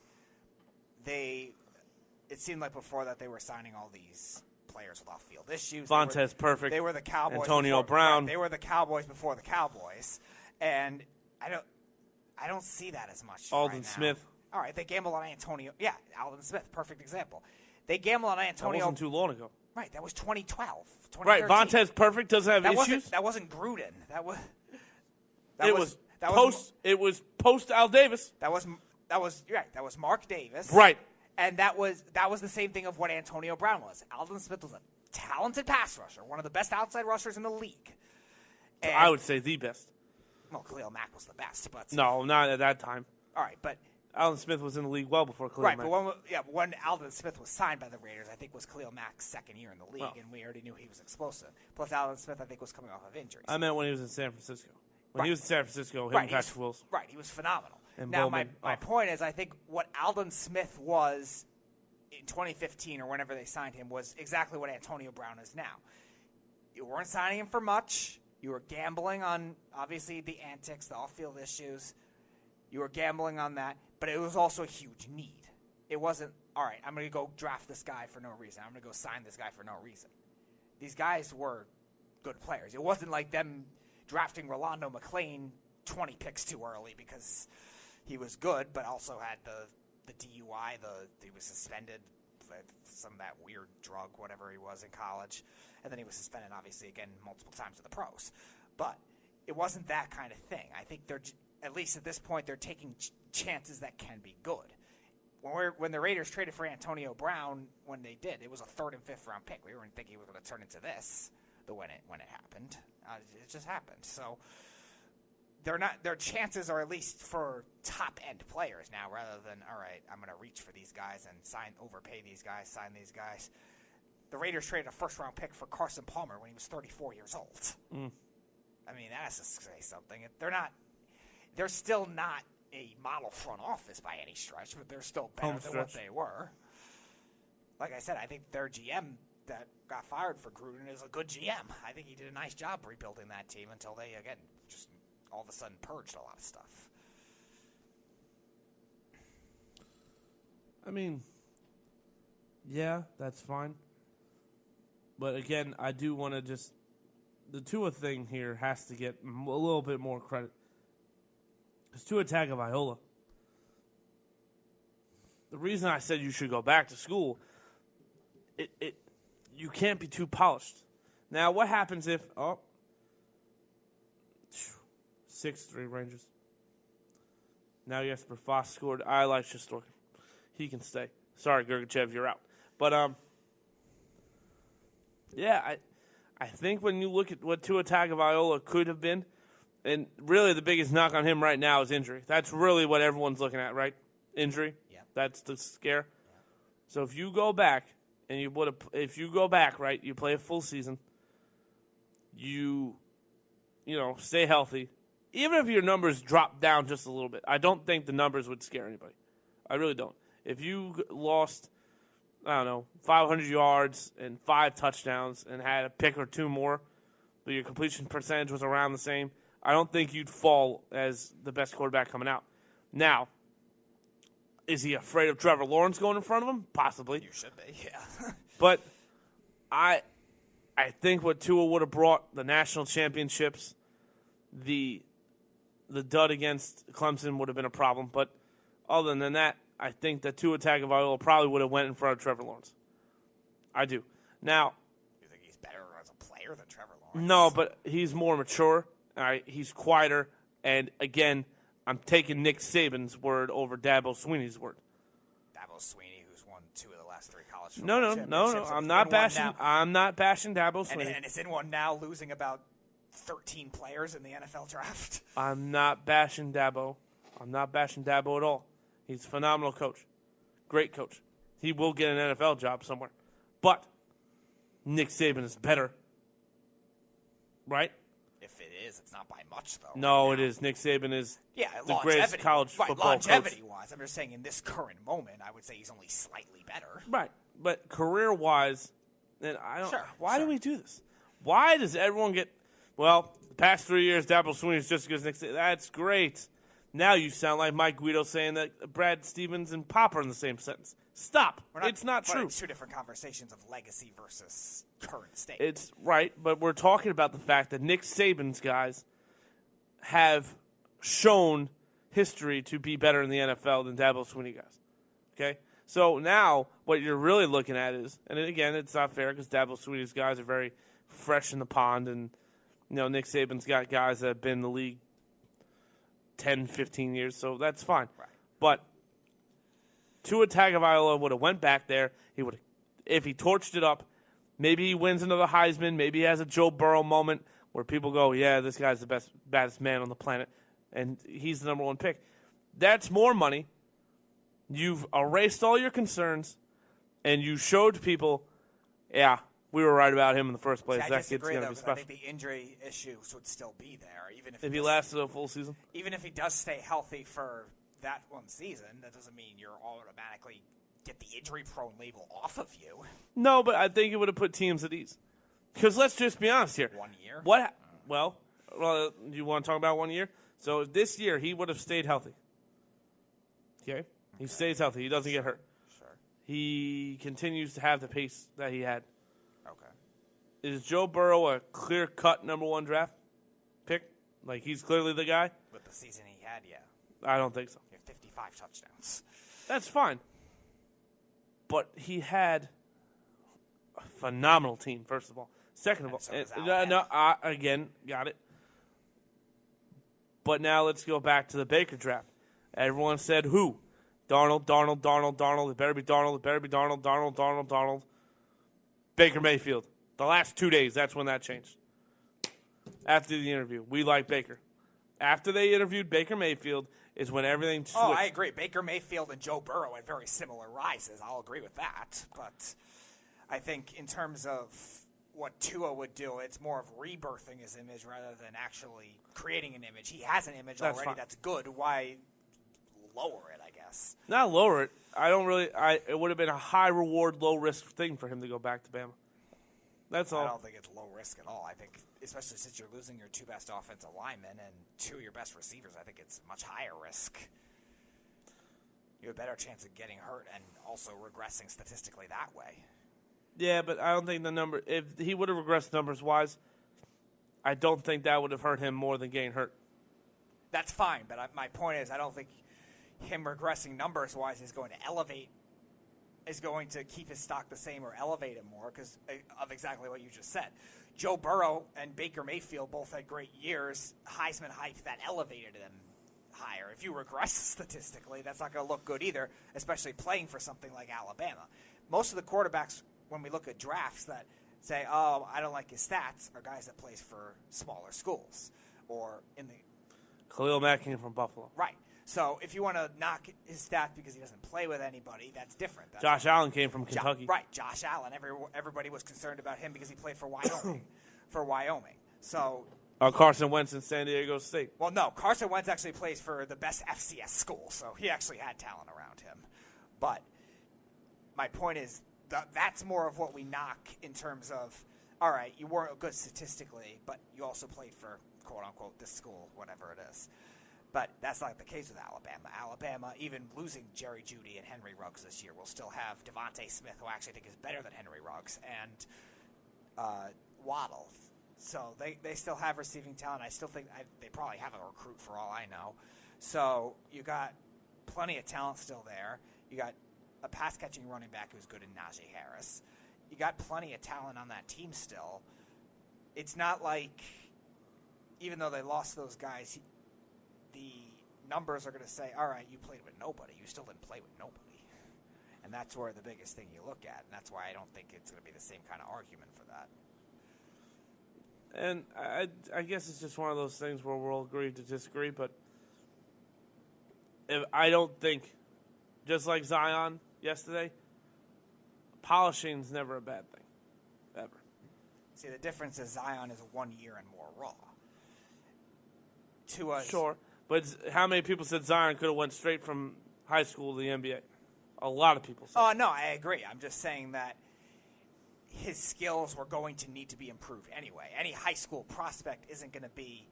before that they were signing all these players with off-field issues. Vontaze Perfect. They were the Cowboys. Antonio Brown. Right, they were the Cowboys before the Cowboys, and I don't see that as much. Aldon right now. Smith. All right, they gambled on Antonio. Yeah, Aldon Smith, perfect example. They gambled on Antonio. That wasn't too long ago. Right, that was 2012. Right, Vontaze Perfect doesn't have issues. That wasn't Gruden. It was post Al Davis. That was right. That was Mark Davis. Right. And that was the same thing of what Antonio Brown was. Aldon Smith was a talented pass rusher, one of the best outside rushers in the league. I would say the best. Well, Khalil Mack was the best, but no, not at that time. All right, but Alden Smith was in the league well before Khalil right, Mack. but when Alden Smith was signed by the Raiders, I think was Khalil Mack's second year in the league, Oh. and we already knew he was explosive. Plus, Alden Smith, I think, was coming off of injuries. I meant when he was in San Francisco. When Right. he was in San Francisco, him Right, and he was- Patrick Wills. Right, he was phenomenal. And Now, Bowman, my oh. point is, I think what Alden Smith was in 2015 or whenever they signed him was exactly what Antonio Brown is now. You weren't signing him for much. You were gambling on, obviously, the antics, the off-field issues. You were gambling on that, but it was also a huge need. It wasn't, all right, I'm going to go draft this guy for no reason. I'm going to go sign this guy for no reason. These guys were good players. It wasn't like them drafting Rolando McClain 20 picks too early because he was good, but also had the DUI, he was suspended for some of that weird drug, whatever he was in college, and then he was suspended, obviously, again, multiple times to the pros. But it wasn't that kind of thing. I think they're, at least at this point, they're taking chances that can be good. When the Raiders traded for Antonio Brown, when they did, it was a 3rd and 5th round pick. We weren't thinking it was going to turn into this when it happened. It just happened. So their chances are at least for top end players now, rather than, all right, I'm going to reach for these guys and overpay these guys, sign these guys. The Raiders traded a 1st round pick for Carson Palmer when he was 34 years old. I mean, that has to say something. They're still not a model front office by any stretch, but they're still better than what they were. Like I said, I think their GM that got fired for Gruden is a good GM. I think he did a nice job rebuilding that team until they, again, just all of a sudden purged a lot of stuff. I mean, yeah, that's fine. But again, I do want to just the Tua thing here has to get a little bit more credit. Because Tua Tagovailoa, the reason I said you should go back to school, you can't be too polished. Now, what happens if 6-3 Rangers? Now Jesper Foss scored. I like Shostorkin. He can stay. Sorry, Gergachev, you're out. But yeah, I think when you look at what Tua Tagovailoa could have been, and really the biggest knock on him right now is injury. That's really what everyone's looking at, right? Injury. Yeah. That's the scare. Yeah. So if you go back and you right, you play a full season. You stay healthy. Even if your numbers drop down just a little bit, I don't think the numbers would scare anybody. I really don't. If you lost, 500 yards and 5 touchdowns and had a pick or 2 more, but your completion percentage was around the same, I don't think you'd fall as the best quarterback coming out. Now, is he afraid of Trevor Lawrence going in front of him? Possibly. You should be, yeah. But I think what Tua would have brought, the national championships, the dud against Clemson would have been a problem. But other than that, I think that Tua Tagovailoa probably would have went in front of Trevor Lawrence. I do. Now, you think he's better as a player than Trevor Lawrence? No, but he's more mature. All right, he's quieter. And again, I'm taking Nick Saban's word over Dabo Swinney's word. Dabo Swinney, who's won 2 of the last 3 college football No. championships. I'm not bashing Dabo Swinney. And it's in one now, losing about 13 players in the NFL draft. I'm not bashing Dabo. I'm not bashing Dabo at all. He's a phenomenal coach. Great coach. He will get an NFL job somewhere. But Nick Saban is better. Right? If it is, it's not by much, though. No, it is. Nick Saban is the greatest college football coach. Longevity-wise, I'm just saying in this current moment, I would say he's only slightly better. Right. But career-wise, then I don't. Sure, why do we do this? Why does everyone get? Well, the past 3 years, Dabo Swinney is just as good as Nick Saban. That's great. Now you sound like Mike Guido saying that Brad Stevens and Pop are in the same sentence. Stop. It's not true. It's 2 different conversations of legacy versus current state. It's right, but we're talking about the fact that Nick Saban's guys have shown history to be better in the NFL than Dabo Swinney guys. Okay? So now what you're really looking at is, and again, it's not fair because Dabo Swinney's guys are very fresh in the pond, and Nick Saban's got guys that have been in the league 10, 15 years, so that's fine. Right. But Tua Tagovailoa would have went back there. He would, if he torched it up, maybe he wins another Heisman. Maybe he has a Joe Burrow moment where people go, yeah, this guy's the baddest man on the planet, and he's the number 1 pick. That's more money. You've erased all your concerns, and you showed people, yeah, we were right about him in the first place. See, I that kid's disagree, going to though, be 'cause I special. think the injury issues would still be there, even if If he does- lasted a full season? Even if he does stay healthy for that one season, that doesn't mean you're automatically get the injury-prone label off of you. No, but I think it would have put teams at ease. Because let's just be honest here. 1 year? Well, you want to talk about 1 year? So this year, he would have stayed healthy. Okay? He stays healthy. He doesn't get hurt. Sure. He continues to have the pace that he had. Okay. Is Joe Burrow a clear-cut number 1 draft pick? Like, he's clearly the guy? With the season he had, yeah. I don't think so. He had 55 touchdowns. That's fine. But he had a phenomenal team, first of all. Second of all, so does Alabama. again, got it. But now let's go back to the Baker draft. Everyone said who? Darnold. It better be Darnold. Baker Mayfield. The last 2 days, that's when that changed. After the interview, we like Baker. After they interviewed Baker Mayfield is when everything switched. Oh, I agree. Baker Mayfield and Joe Burrow had very similar rises. I'll agree with that. But I think in terms of what Tua would do, it's more of rebirthing his image rather than actually creating an image. He has an image That's already fine. that's good. Why lower it, I guess? Not lower it. It would have been a high reward, low risk thing for him to go back to Bama. That's all. I don't think it's low risk at all. I think, especially since you're losing your 2 best offensive linemen and 2 of your best receivers, I think it's much higher risk. You have a better chance of getting hurt and also regressing statistically that way. Yeah, but I don't think the number. If he would have regressed numbers wise, I don't think that would have hurt him more than getting hurt. That's fine, but my point is I don't think him regressing numbers-wise is going to keep his stock the same or elevate him more because of exactly what you just said. Joe Burrow and Baker Mayfield both had great years, Heisman hype that elevated them higher. If you regress statistically, that's not going to look good either, especially playing for something like Alabama. Most of the quarterbacks, when we look at drafts that say, oh, I don't like his stats, are guys that plays for smaller schools or in the Khalil Mack came from Buffalo. right. So if you want to knock his stats because he doesn't play with anybody, that's different. That's Josh Allen came from Kentucky. right, Josh Allen. Everybody was concerned about him because he played for Wyoming. So, Carson Wentz in San Diego State. well, no, Carson Wentz actually plays for the best FCS school, so he actually had talent around him. But my point is that's more of what we knock in terms of, all right, you weren't good statistically, but you also played for, quote-unquote, this school, whatever it is. But that's not the case with Alabama. Alabama, even losing Jerry Jeudy and Henry Ruggs this year, will still have Devontae Smith, who I actually think is better than Henry Ruggs, and Waddle. So they still have receiving talent. I still think they probably have a recruit for all I know. So you got plenty of talent still there. You got a pass-catching running back who's good in Najee Harris. You got plenty of talent on that team still. It's not like, even though they lost those guys, the numbers are going to say, all right, you played with nobody. You still didn't play with nobody. And that's where the biggest thing you look at. And that's why I don't think it's going to be the same kind of argument for that. And I guess it's just one of those things where we'll agree to disagree. But I don't think, just like Zion yesterday, polishing's never a bad thing, ever. See, the difference is Zion is 1 year and more raw. Tua's, Sure. But how many people said Zion could have went straight from high school to the NBA? A lot of people said. Oh, no, I agree. I'm just saying that his skills were going to need to be improved anyway. Any high school prospect isn't going to be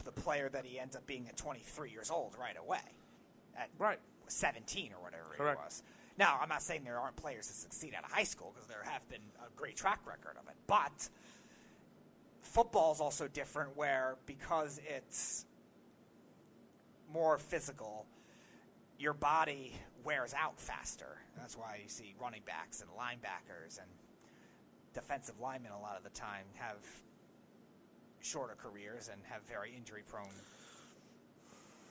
the player that he ends up being at 23 years old right away. At Right. 17 or whatever Correct. it was. Now, I'm not saying there aren't players that succeed out of high school because there have been a great track record of it. But football is also different where because it's more physical, your body wears out faster. And that's why you see running backs and linebackers and defensive linemen a lot of the time have shorter careers and have very injury-prone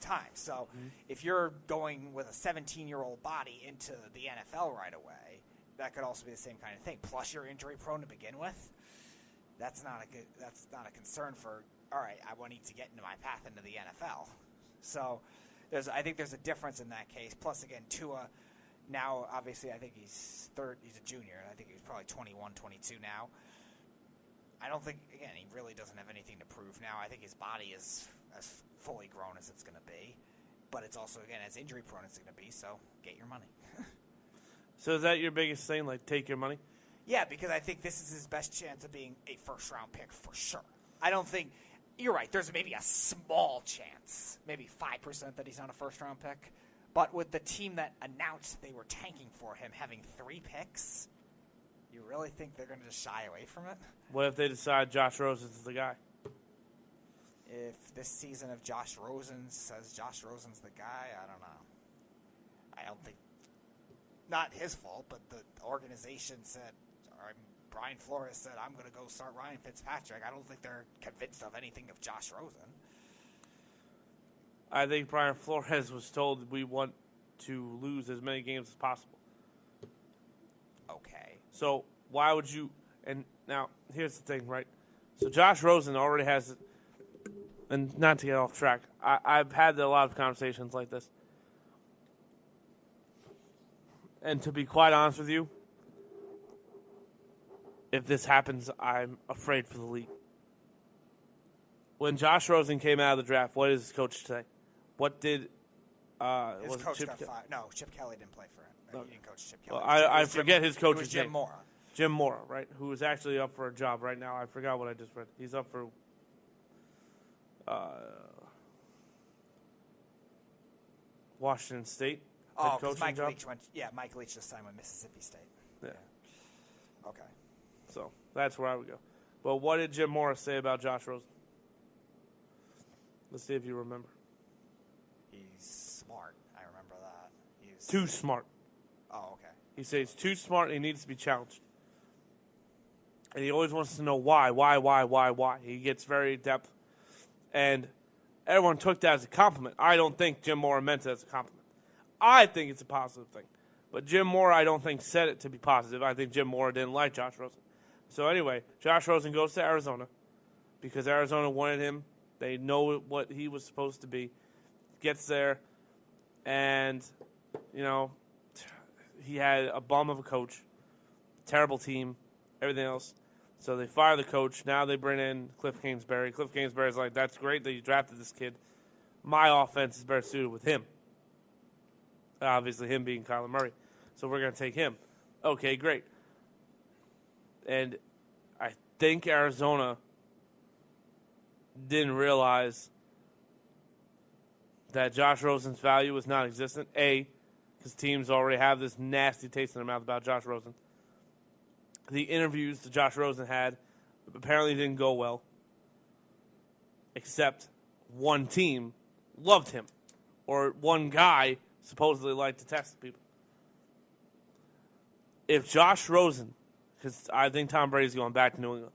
time. So if you're going with a 17-year-old body into the NFL right away, that could also be the same kind of thing. Plus, you're injury-prone to begin with. That's not a concern for, all right, I need to get into my path into the NFL. So I think there's a difference in that case. Plus, again, Tua, now obviously I think he's a junior. I think he's probably 21, 22 now. I don't think, again, he really doesn't have anything to prove now. I think his body is as fully grown as it's going to be. But it's also, again, as injury prone as it's going to be, so get your money. So is that your biggest thing, like take your money? Yeah, because I think this is his best chance of being a first-round pick for sure. I don't think – you're right. There's maybe a small chance, maybe 5% that he's not a first-round pick. But with the team that announced they were tanking for him having 3 picks, you really think they're going to just shy away from it? What if they decide Josh Rosen is the guy? If this season of Josh Rosen says Josh Rosen's the guy, I don't know. I don't think – not his fault, but the organization said – Brian Flores said, I'm going to go start Ryan Fitzpatrick. I don't think they're convinced of anything of Josh Rosen. I think Brian Flores was told we want to lose as many games as possible. Okay. So why would you – and now here's the thing, right? So Josh Rosen already has – and not to get off track, I've had a lot of conversations like this. And to be quite honest with you, if this happens, I'm afraid for the league. When Josh Rosen came out of the draft, what did his coach say? What did his coach got fired? No, Chip Kelly didn't play for him. He didn't coach Chip Kelly. Well, I forget his coach's name. Jim Mora. Jim Mora, right? Who is actually up for a job right now. I forgot what I just read. He's up for Washington State. Oh, because Mike Leach went. Yeah, Mike Leach just signed with Mississippi State. Yeah. Okay. So that's where I would go. But what did Jim Morris say about Josh Rosen? Let's see if you remember. He's smart. I remember that. He's too smart. Oh, okay. He says he's too smart and he needs to be challenged. And he always wants to know why. He gets very in-depth. And everyone took that as a compliment. I don't think Jim Mora meant it as a compliment. I think it's a positive thing. But Jim Mora, I don't think, said it to be positive. I think Jim Mora didn't like Josh Rosen. So anyway, Josh Rosen goes to Arizona because Arizona wanted him. They know what he was supposed to be. Gets there, and, you know, he had a bum of a coach, terrible team, everything else. So they fire the coach. Now they bring in Cliff Kingsbury. Cliff Kingsbury's like, that's great that you drafted this kid. My offense is better suited with him. Obviously, him being Kyler Murray. So we're going to take him. Okay, great. And I think Arizona didn't realize that Josh Rosen's value was non-existent. A, because teams already have this nasty taste in their mouth about Josh Rosen. The interviews that Josh Rosen had apparently didn't go well, except one team loved him, or one guy supposedly liked to test people. If Josh Rosen, because I think Tom Brady's going back to New England,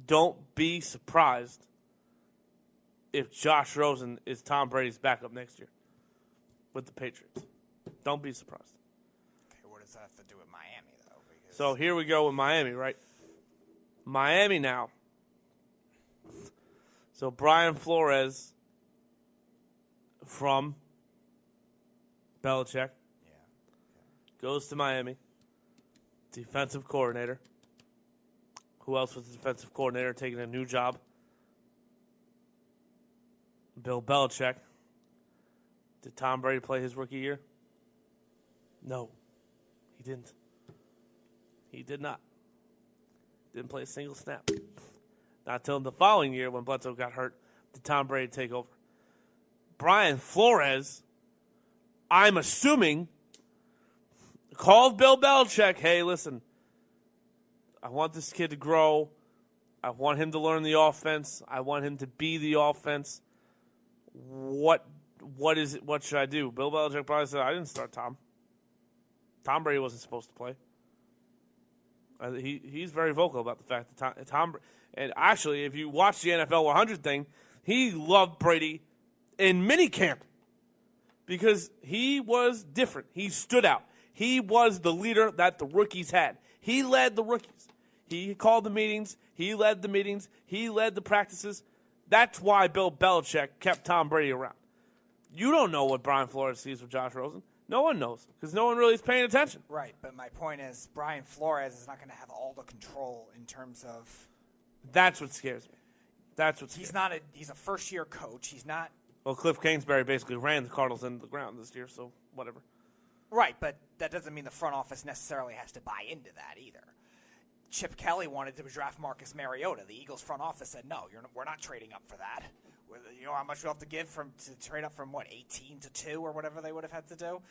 don't be surprised if Josh Rosen is Tom Brady's backup next year with the Patriots. Don't be surprised. Okay, what does that have to do with Miami, though? Because so here we go with Miami, right? Miami now. So Brian Flores from Belichick goes to Miami. Defensive coordinator. Who else was the defensive coordinator taking a new job? Bill Belichick. Did Tom Brady play his rookie year? No, he didn't. He did not. Didn't play a single snap. Not until the following year when Bledsoe got hurt did Tom Brady take over. Brian Flores, I'm assuming, called Bill Belichick, hey, listen, I want this kid to grow. I want him to learn the offense. I want him to be the offense. What is it? What should I do? Bill Belichick probably said, I didn't start Tom. Tom Brady wasn't supposed to play. He's very vocal about the fact that Tom and actually, if you watch the NFL 100 thing, he loved Brady in minicamp because he was different. He stood out. He was the leader that the rookies had. He led the rookies. He called the meetings. He led the meetings. He led the practices. That's why Bill Belichick kept Tom Brady around. You don't know what Brian Flores sees with Josh Rosen. No one knows because no one really is paying attention. Right, but my point is Brian Flores is not going to have all the control in terms of. That's what scares me. He's a first-year coach. He's not. Well, Cliff Kingsbury basically ran the Cardinals into the ground this year, so whatever. Right, but that doesn't mean the front office necessarily has to buy into that either. Chip Kelly wanted to draft Marcus Mariota. The Eagles front office said, no, we're not trading up for that. You know how much we'll have to give to trade up from, 18 to 2 or whatever they would have had to do?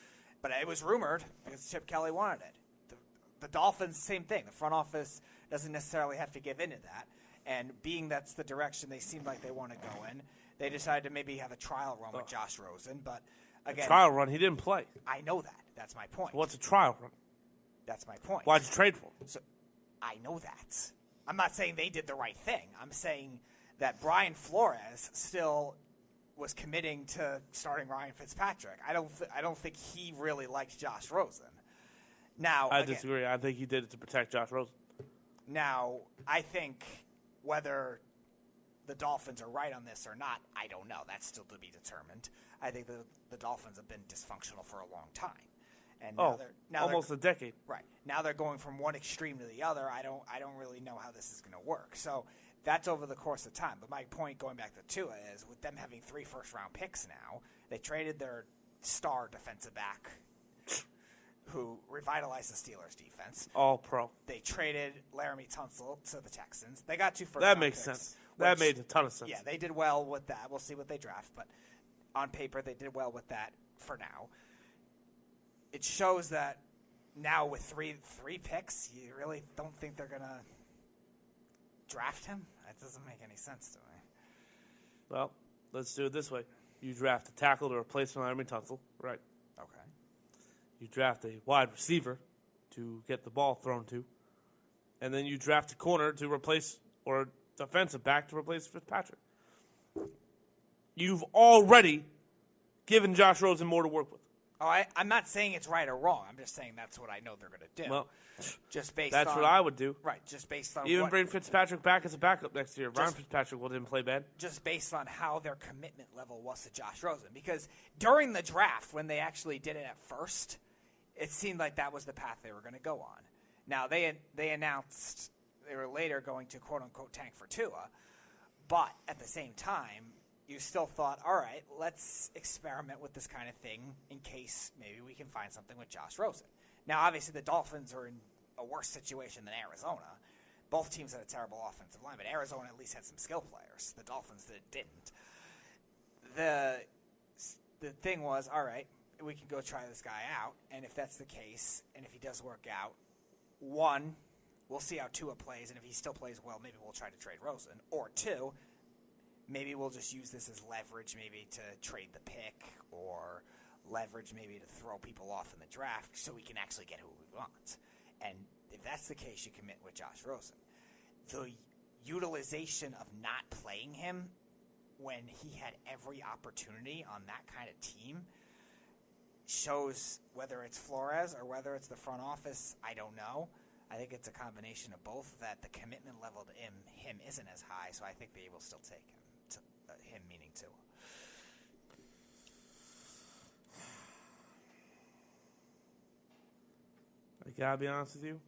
But it was rumored because Chip Kelly wanted it. The Dolphins, same thing. The front office doesn't necessarily have to give into that. And being that's the direction they seemed like they want to go in, they decided to maybe have a trial run with Josh Rosen. But again, trial run, he didn't play. I know that. That's my point. What's a trial run? That's my point. Why'd you trade for him? So, I know that. I'm not saying they did the right thing. I'm saying that Brian Flores still was committing to starting Ryan Fitzpatrick. I don't think he really liked Josh Rosen. Now, I disagree. I think he did it to protect Josh Rosen. Now, I think whether the Dolphins are right on this or not, I don't know. That's still to be determined. I think the Dolphins have been dysfunctional for a long time. And now almost a decade. Right. Now they're going from one extreme to the other. I don't really know how this is going to work. So that's over the course of time. But my point, going back to Tua, is with them having 3 first-round picks now, they traded their star defensive back who revitalized the Steelers' defense. All pro. They traded Laramie Tunsil to the Texans. They got 2 first-round That makes picks, sense. That made a ton of sense. Yeah, they did well with that. We'll see what they draft. But on paper, they did well with that for now. It shows that now with three picks, you really don't think they're going to draft him? That doesn't make any sense to me. Well, let's do it this way. You draft a tackle to replace Laramie Tunsil, right? Okay. You draft a wide receiver to get the ball thrown to. And then you draft a corner to replace, or a defensive back to replace Fitzpatrick. You've already given Josh Rosen more to work with. Oh, I'm not saying it's right or wrong. I'm just saying that's what I know they're going to do. Well, just based that's on, what I would do. Right, just based on Even bring Fitzpatrick back as a backup next year. Ryan Fitzpatrick didn't play bad. Just based on how their commitment level was to Josh Rosen. Because during the draft, when they actually did it at first, it seemed like that was the path they were going to go on. Now, they announced they were later going to, quote-unquote, tank for Tua. But at the same time, you still thought, all right, let's experiment with this kind of thing in case maybe we can find something with Josh Rosen. Now, obviously, the Dolphins are in a worse situation than Arizona. Both teams had a terrible offensive line, but Arizona at least had some skill players. The Dolphins didn't. The thing was, all right, we can go try this guy out, and if that's the case, and if he does work out, one, we'll see how Tua plays, and if he still plays well, maybe we'll try to trade Rosen. Or two, maybe we'll just use this as leverage maybe to trade the pick or leverage maybe to throw people off in the draft so we can actually get who we want. And if that's the case, you commit with Josh Rosen. The utilization of not playing him when he had every opportunity on that kind of team shows whether it's Flores or whether it's the front office, I don't know. I think it's a combination of both, that the commitment level to him isn't as high, so I think they will still take him. Him meaning Tua. I gotta be honest with you.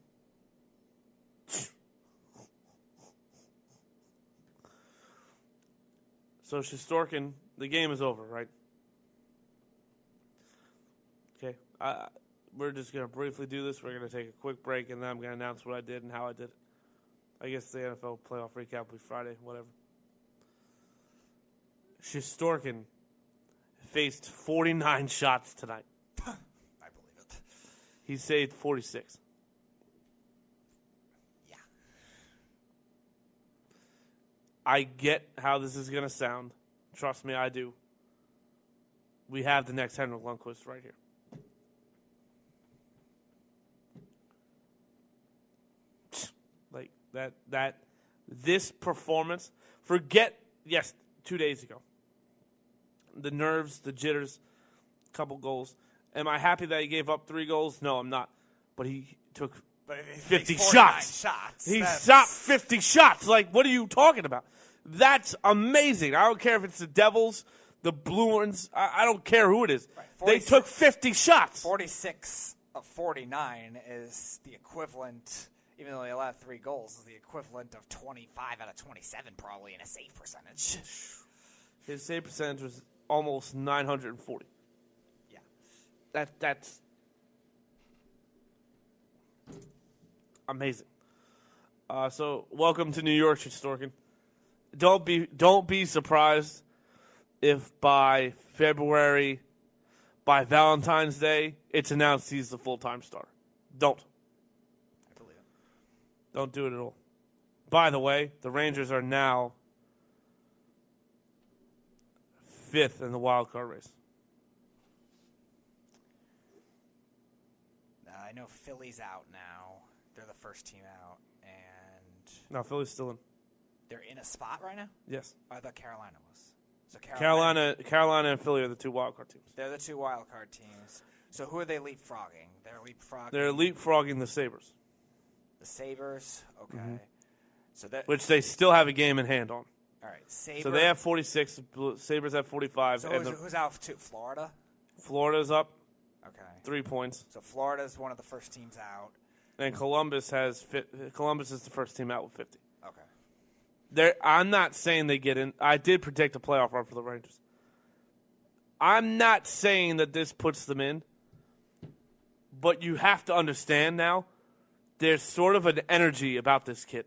So Shesterkin, the game is over, right? Okay. We're just gonna briefly do this. We're gonna take a quick break, and then I'm gonna announce what I did and how I did it. I guess the NFL playoff recap will be Friday, whatever. Shesterkin faced 49 shots tonight. I believe it. He saved 46. Yeah. I get how this is going to sound. Trust me, I do. We have the next Henrik Lundqvist right here. Like, this performance, forget, yes, 2 days ago. The nerves, the jitters, couple goals. Am I happy that he gave up 3 goals? No, I'm not. But he took 50 shots. He shot 50 shots. Like, what are you talking about? That's amazing. I don't care if it's the Devils, the Bruins. I don't care who it is. Right. They took 50 shots. 46 of 49 is the equivalent, even though they allowed 3 goals, is the equivalent of 25 out of 27 probably in a save percentage. His save percentage was almost 940. Yeah. That's amazing. So welcome to New York, Shesterkin. Don't be surprised if by February, by Valentine's Day, it's announced he's the full-time star. Don't. I believe it. Don't do it at all. By the way, the Rangers are now 5th in the wild card race. I know Philly's out now. They're the first team out, and No, Philly's still in. they're in a spot right now? Yes. I thought Carolina was. So Carolina and Philly are the 2 wild card teams. They're the 2 wild card teams. So who are they leapfrogging? They're leapfrogging the Sabres, the Sabres. Okay. So that which they still have a game in hand on. all right. Sabres. So they have 46. Sabres have 45. So and who's out to Florida? Florida's up Okay. 3 points. So Florida's one of the first teams out. And Columbus is the first team out with 50. Okay. I'm not saying they get in. I did predict a playoff run for the Rangers. I'm not saying that this puts them in, but you have to understand now, there's sort of an energy about this kid.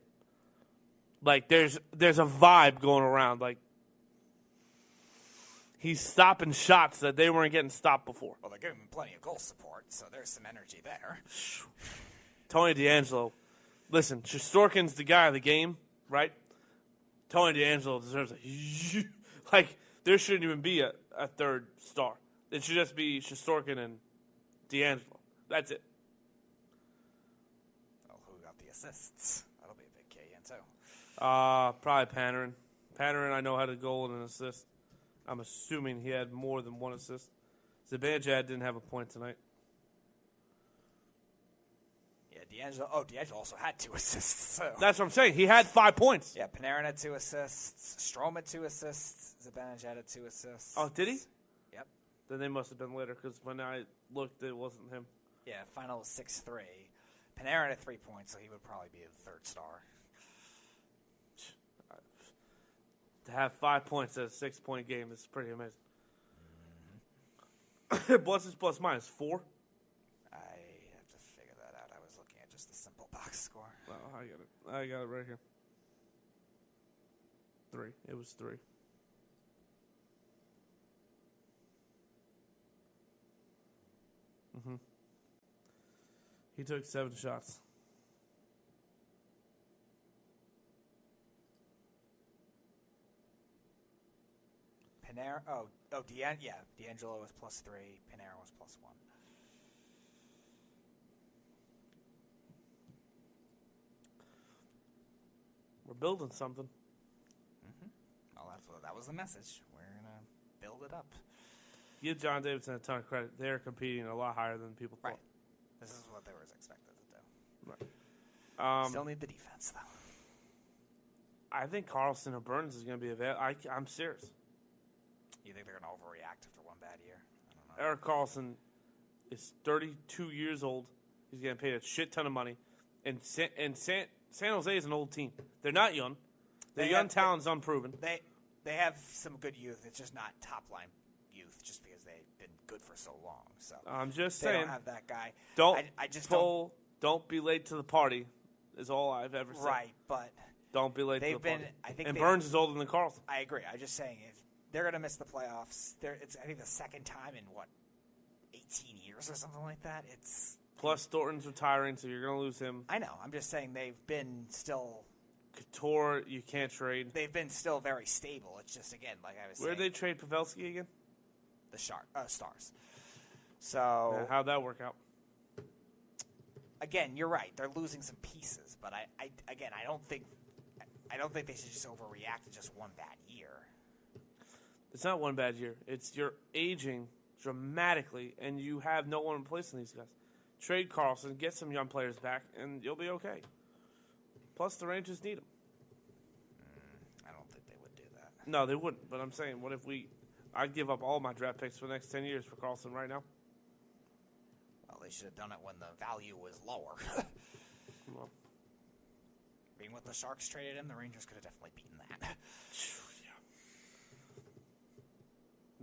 Like, there's a vibe going around. Like, he's stopping shots that they weren't getting stopped before. Well, they're giving him plenty of goal support, so there's some energy there. Tony DeAngelo. Listen, Shesterkin's the guy of the game, right? Tony DeAngelo deserves a like. There shouldn't even be a third star. It should just be Shesterkin and DeAngelo. That's it. Well, who got the assists? That'll be a big key in too. Probably Panarin. Panarin, I know, had a goal and an assist. I'm assuming he had more than 1 assist. Zibanejad didn't have a point tonight. Yeah, DeAngelo also had 2 assists. So. That's what I'm saying. He had 5 points. Yeah, Panarin had 2 assists. Strome had 2 assists. Zibanejad had 2 assists. Oh, did he? Yep. Then they must have been later because when I looked, it wasn't him. Yeah, final was 6-3. Panarin had 3 points, so he would probably be the third star. To have 5 points at a 6-point game is pretty amazing. What's his plus minus? 4? I have to figure that out. I was looking at just the simple box score. Well, I got it right here. 3. It was 3. He took 7 shots. DeAngelo was plus 3. Panarin was plus 1. We're building something. Well, that was the message. We're gonna build it up. Give John Davidson a ton of credit. They're competing a lot higher than people thought. Right. This is what they were expected to do. Right. Still need the defense, though. I think Carlson or Burns is going to be available. I'm serious. You think they're going to overreact after one bad year? I don't know. Erik Karlsson is 32 years old. He's getting paid a shit ton of money. And San Jose is an old team. They're not young. Their young talent's unproven. They have some good youth. It's just not top-line youth just because they've been good for so long. So I'm just they saying. don't have that guy. Don't be late to the party is all I've ever said. Right, but don't be late to the party. And Burns is older than Karlsson. I agree. I'm just saying if they're going to miss the playoffs, it's I think the second time in 18 years or something like that. It's plus Thornton's retiring, so you're going to lose him. I know. I'm just saying they've been still. Couture, you can't trade. They've been still very stable. It's just again, like I was saying. Where'd they trade Pavelski again? The Stars. So how'd that work out? Again, you're right. They're losing some pieces, but I don't think they should just overreact to just one bad year. It's not one bad year. It's you're aging dramatically, and you have no one replacing these guys. Trade Karlsson, get some young players back, and you'll be okay. Plus, the Rangers need them. I don't think they No, they wouldn't. But I'm saying, what if I'd give up all my draft picks for the next 10 years for Carlson right now? Well, they should have done it when the value was lower. Well, Being what the Sharks traded him, the Rangers could have definitely beaten that.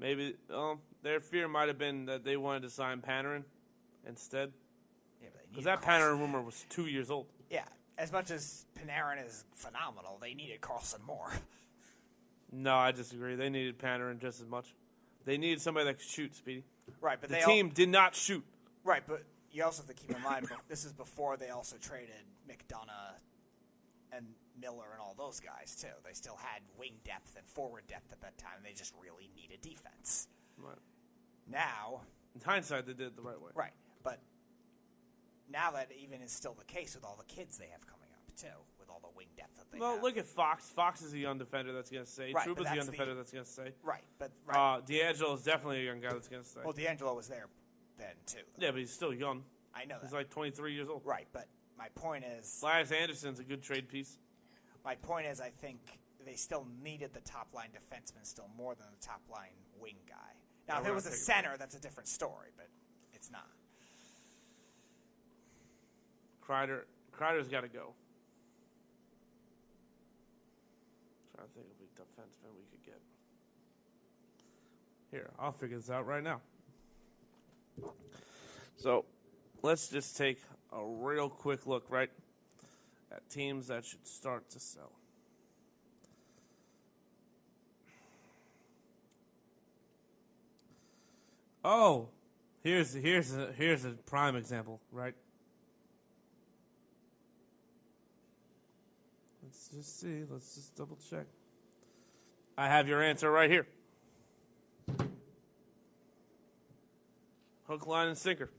maybe their fear might have been that they wanted to sign Panarin instead. Yeah, but Because that Panarin rumor was 2 years old. Yeah, as much as Panarin is phenomenal, they needed Carlson more. No, I disagree. They needed Panarin just as much. They needed somebody that could shoot, Speedy. Right, but The team did not shoot. Right, but you also have to keep in mind, this is before they also traded McDonough and Miller and all those guys, too. They still had wing depth and forward depth at that time. They just really needed defense. Right. Now... In hindsight, they did it the right way. Right, but now that even is still the case with all the kids they have coming up, too, with all the wing depth that they have. Well, look at Fox. Fox is a young defender that's going to stay. Right, Trouba's but a young that's defender that's going to stay. Right, but... Right. D'Angelo is definitely a young guy that's going to stay. Well, D'Angelo was there then, too. Yeah, but he's still young. I know that. He's like 23 years old. Right, but my point is... Elias Anderson's a good trade piece. My point is, I think they still needed the top-line defenseman still more than the top-line wing guy. Now, if it was a center, that's a different story, but it's not. Kreider's got to go. Trying to think of a defenseman we could get. Here, I'll figure this out right now. So, let's just take a real quick look, right, at teams that should start to sell. Oh, here's a prime example, right? Let's just see. Let's just double check. I have your answer right here. Hook, line, and sinker.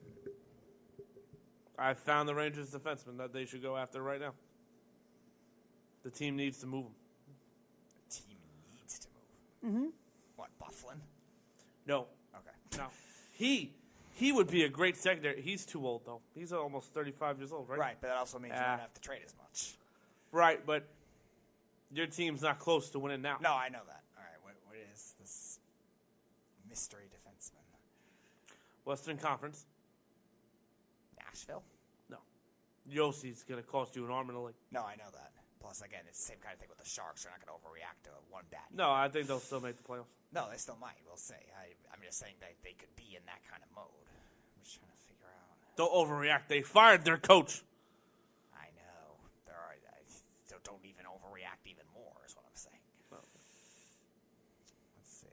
I found the Rangers defenseman that they should go after right now. The team needs to move him. The team needs to move. Mm-hmm. What, Bufflin? No. Okay. No. He would be a great secondary. He's too old, though. He's almost 35 years old, right? Right, but that also means you don't have to trade as much. Right, but your team's not close to winning now. No, I know that. All right, what is this mystery defenseman? Western Conference. Nashville? No. Yossi's going to cost you an arm and a leg. No, I know that. Plus, again, it's the same kind of thing with the Sharks. They're not going to overreact to one bad year. No, I think they'll still make the playoffs. No, they still might. We'll see. I'm just saying that they could be in that kind of mode. I'm just trying to figure out. Don't overreact. They fired their coach. I know. There are. So don't even overreact even more. Is what I'm saying. Well. Let's see.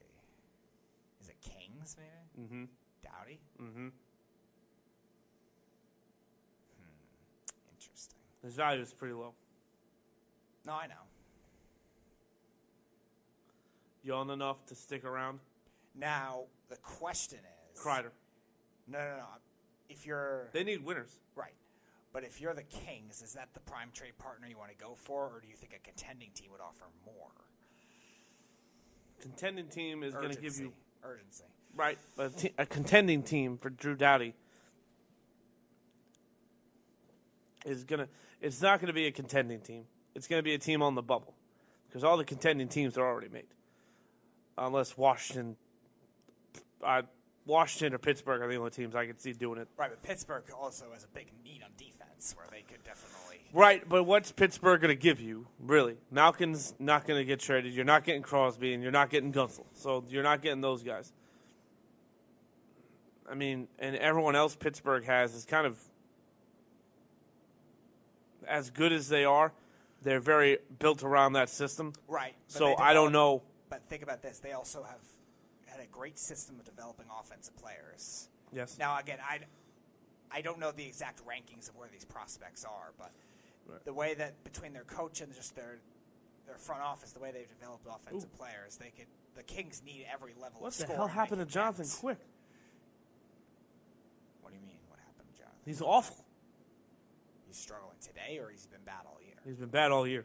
Is it Kings maybe? Mm-hmm. Doughty. Mm-hmm. Interesting. His value is pretty low. No, I know. Young enough to stick around. Now the question is. Kreider. No. If you're. They need winners. Right. But if you're the Kings, is that the prime trade partner you want to go for, or do you think a contending team would offer more? Contending team is going to give you urgency. Right, but a contending team for Drew Doughty is gonna. It's not going to be a contending team. It's going to be a team on the bubble because all the contending teams are already made, unless Washington or Pittsburgh are the only teams I can see doing it. Right, but Pittsburgh also has a big need on defense where they could definitely. Right, but what's Pittsburgh going to give you, really? Malkin's not going to get traded. You're not getting Crosby, and you're not getting Gunsel. So you're not getting those guys. I mean, and everyone else Pittsburgh has is kind of as good as they are. They're very built around that system. Right. So I don't know. But think about this. They also have had a great system of developing offensive players. Yes. Now, again, I don't know the exact rankings of where these prospects are, but the way that between their coach and just their front office, the way they've developed offensive players, the Kings need every level What of the scoring. hell happened to Jonathan depth. Quick? What do you mean? What happened to Jonathan? He's awful. He's struggling today, or he's been bad all year? He's been bad all year.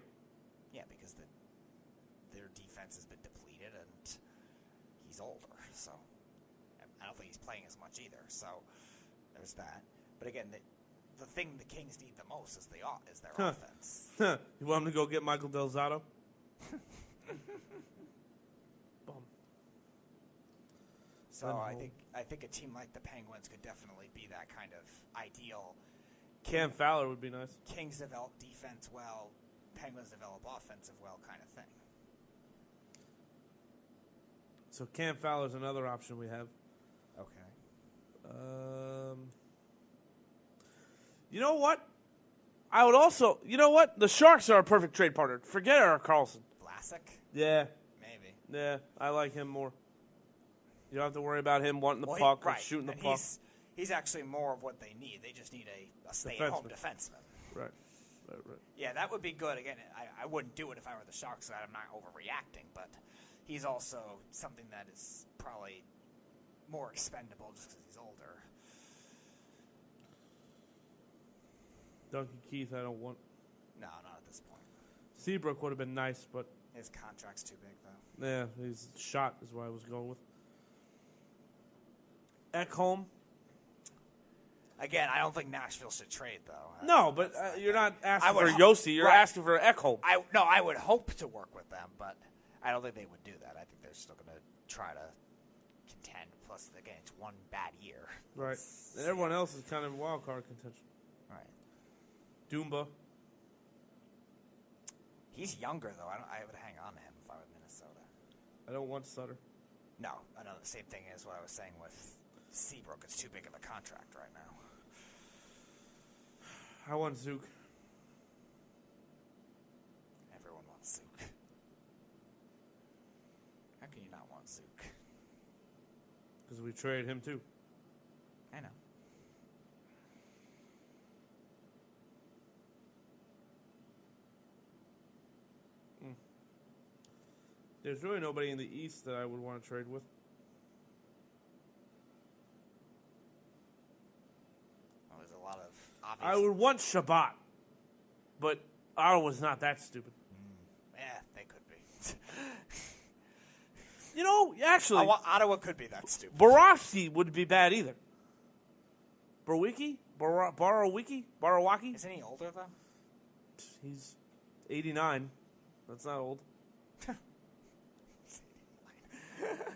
Yeah, because their defense has been depleted, and he's older. So I don't think he's playing as much either. So there's that. But again, the thing the Kings need the most is their offense. You want him to go get Michael Del Zotto? So I think a team like the Penguins could definitely be that kind of ideal. Cam Fowler would be nice. Kings develop defense well, Penguins develop offensive well kind of thing. So Cam Fowler's another option we have. Okay. You know what? I would also, you know what? The Sharks are a perfect trade partner. Forget Erik Karlsson. Vlasic? Yeah. Maybe. Yeah, I like him more. You don't have to worry about him wanting the puck or shooting the puck. He's actually more of what they need. They just need a stay-at-home defenseman. Right. Yeah, that would be good. Again, I wouldn't do it if I were the Sharks. I'm not overreacting, but he's also something that is probably more expendable just because he's older. Duncan Keith, I don't want. No, not at this point. Seabrook would have been nice, but his contract's too big, though. yeah, he's shot is what I was going with. Ekholm. Again, I don't think Nashville should trade, though. No, but you're not asking for Yossi. You're asking for Ekholm. I would hope to work with them, but I don't think they would do that. I think they're still going to try to contend. Plus, again, it's one bad year. Right. And everyone else is kind of wild card contention. Right. Dumba. He's younger, though. I would hang on to him if I were Minnesota. I don't want Sutter. No, I know the same thing as what I was saying with Seabrook. It's too big of a contract right now. I want Zook. Everyone wants Zook. How can you not want Zook? Because we traded him too. I know. There's really nobody in the East that I would want to trade with. Well, there's a lot of obvious... I would want Shabbat, but Ottawa's not that stupid. Yeah, they could be. You know, actually... Ottawa could be that stupid. Borowski wouldn't be bad either. Borowicki? Borowaki? Isn't he older, though? He's 89. That's not old.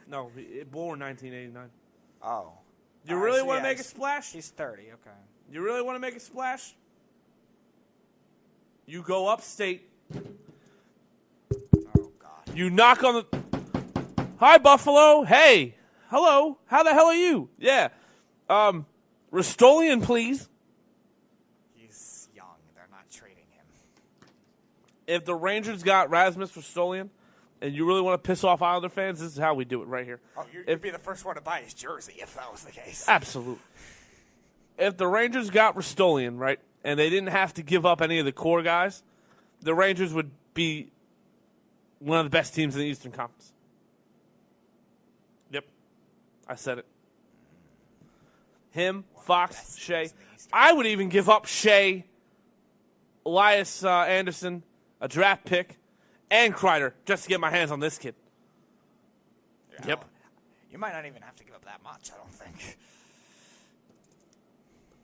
No, born 1989. Oh. You really want to make a splash? He's 30, okay. You really want to make a splash? You go upstate. Oh, God. You knock on the... Hi, Buffalo. Hey. Hello. How the hell are you? Yeah. Ristolian, please. He's young. They're not trading him. If the Rangers got Rasmus Ristolian, and you really want to piss off Islander fans, this is how we do it right here. Oh, you'd be the first one to buy his jersey if that was the case. Absolutely. If the Rangers got Ristolian, right, and they didn't have to give up any of the core guys, the Rangers would be one of the best teams in the Eastern Conference. Yep. I said it. Him, Fox, Shea. I would even give up Shea, Elias Anderson, a draft pick, and Kreider, just to get my hands on this kid. Yeah, yep. You might not even have to give up that much, I don't think.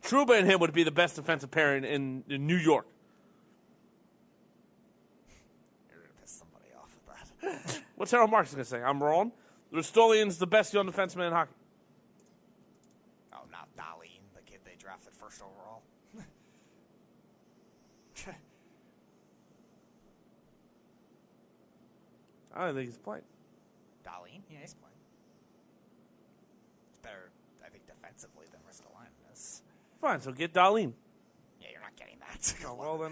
Trouba and him would be the best defensive pairing in New York. You're going to piss somebody off with that. What's Harold Marks going to say? I'm wrong. Ristolian's the best young defenseman in hockey. Oh, not Dahlin, the kid they drafted first overall. I don't think he's playing. Dahlin? Yeah, he's playing. It's better, I think, defensively than Ristolainen is. Fine, so get Dahlin. Yeah, you're not getting that. Well, then.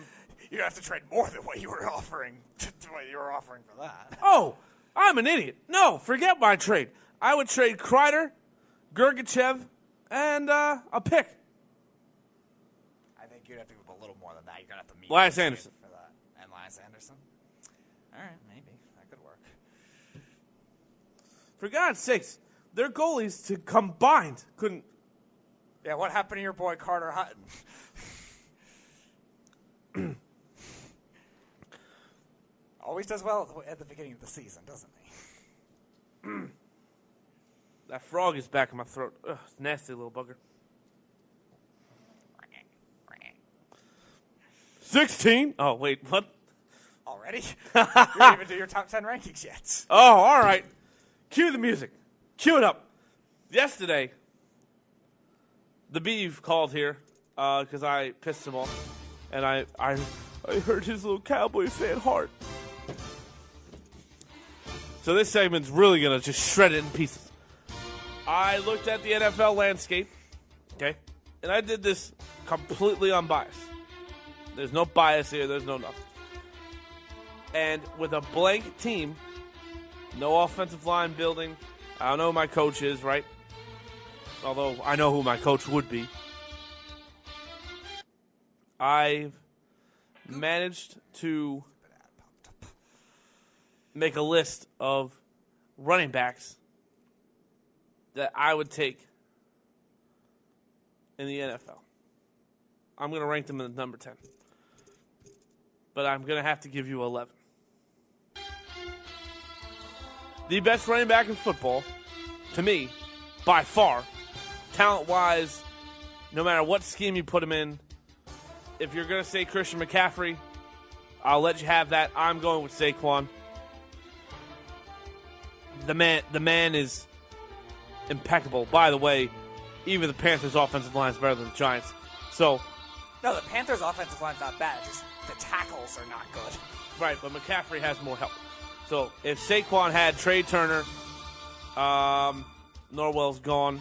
You're going to have to trade more than what you were offering for that. Oh, I'm an idiot. No, forget my trade. I would trade Kreider, Gergachev, and a pick. I think you'd have to give up a little more than that. You're going to have to meet Elias Anderson. For that. And Elias Anderson? All right, maybe. That could work. For God's sakes, their goalies to combined couldn't. Yeah, what happened to your boy Carter Hutton? Always does well at the beginning of the season, doesn't he? That frog is back in my throat. Ugh, nasty little bugger. 16? Oh, wait, what? Already? You didn't even do your top 10 rankings yet. Oh, all right. Cue the music. Cue it up. Yesterday, the Beeve called here because I pissed him off, and I hurt his little Cowboy fan heart. So this segment's really going to just shred it in pieces. I looked at the NFL landscape, okay, and I did this completely unbiased. There's no bias here. There's no nothing. And with a blank team, no offensive line building, I don't know who my coach is, right? Although I know who my coach would be. I've managed to make a list of running backs that I would take in the NFL. I'm going to rank them at number 10. But I'm going to have to give you 11. The best running back in football, to me, by far, talent-wise, no matter what scheme you put him in, if you're going to say Christian McCaffrey, I'll let you have that. I'm going with Saquon. The man is impeccable. By the way, even the Panthers' offensive line is better than the Giants. So, no, the Panthers' offensive line's not bad. It's just the tackles are not good. Right, but McCaffrey has more help. So if Saquon had Trey Turner, Norwell's gone.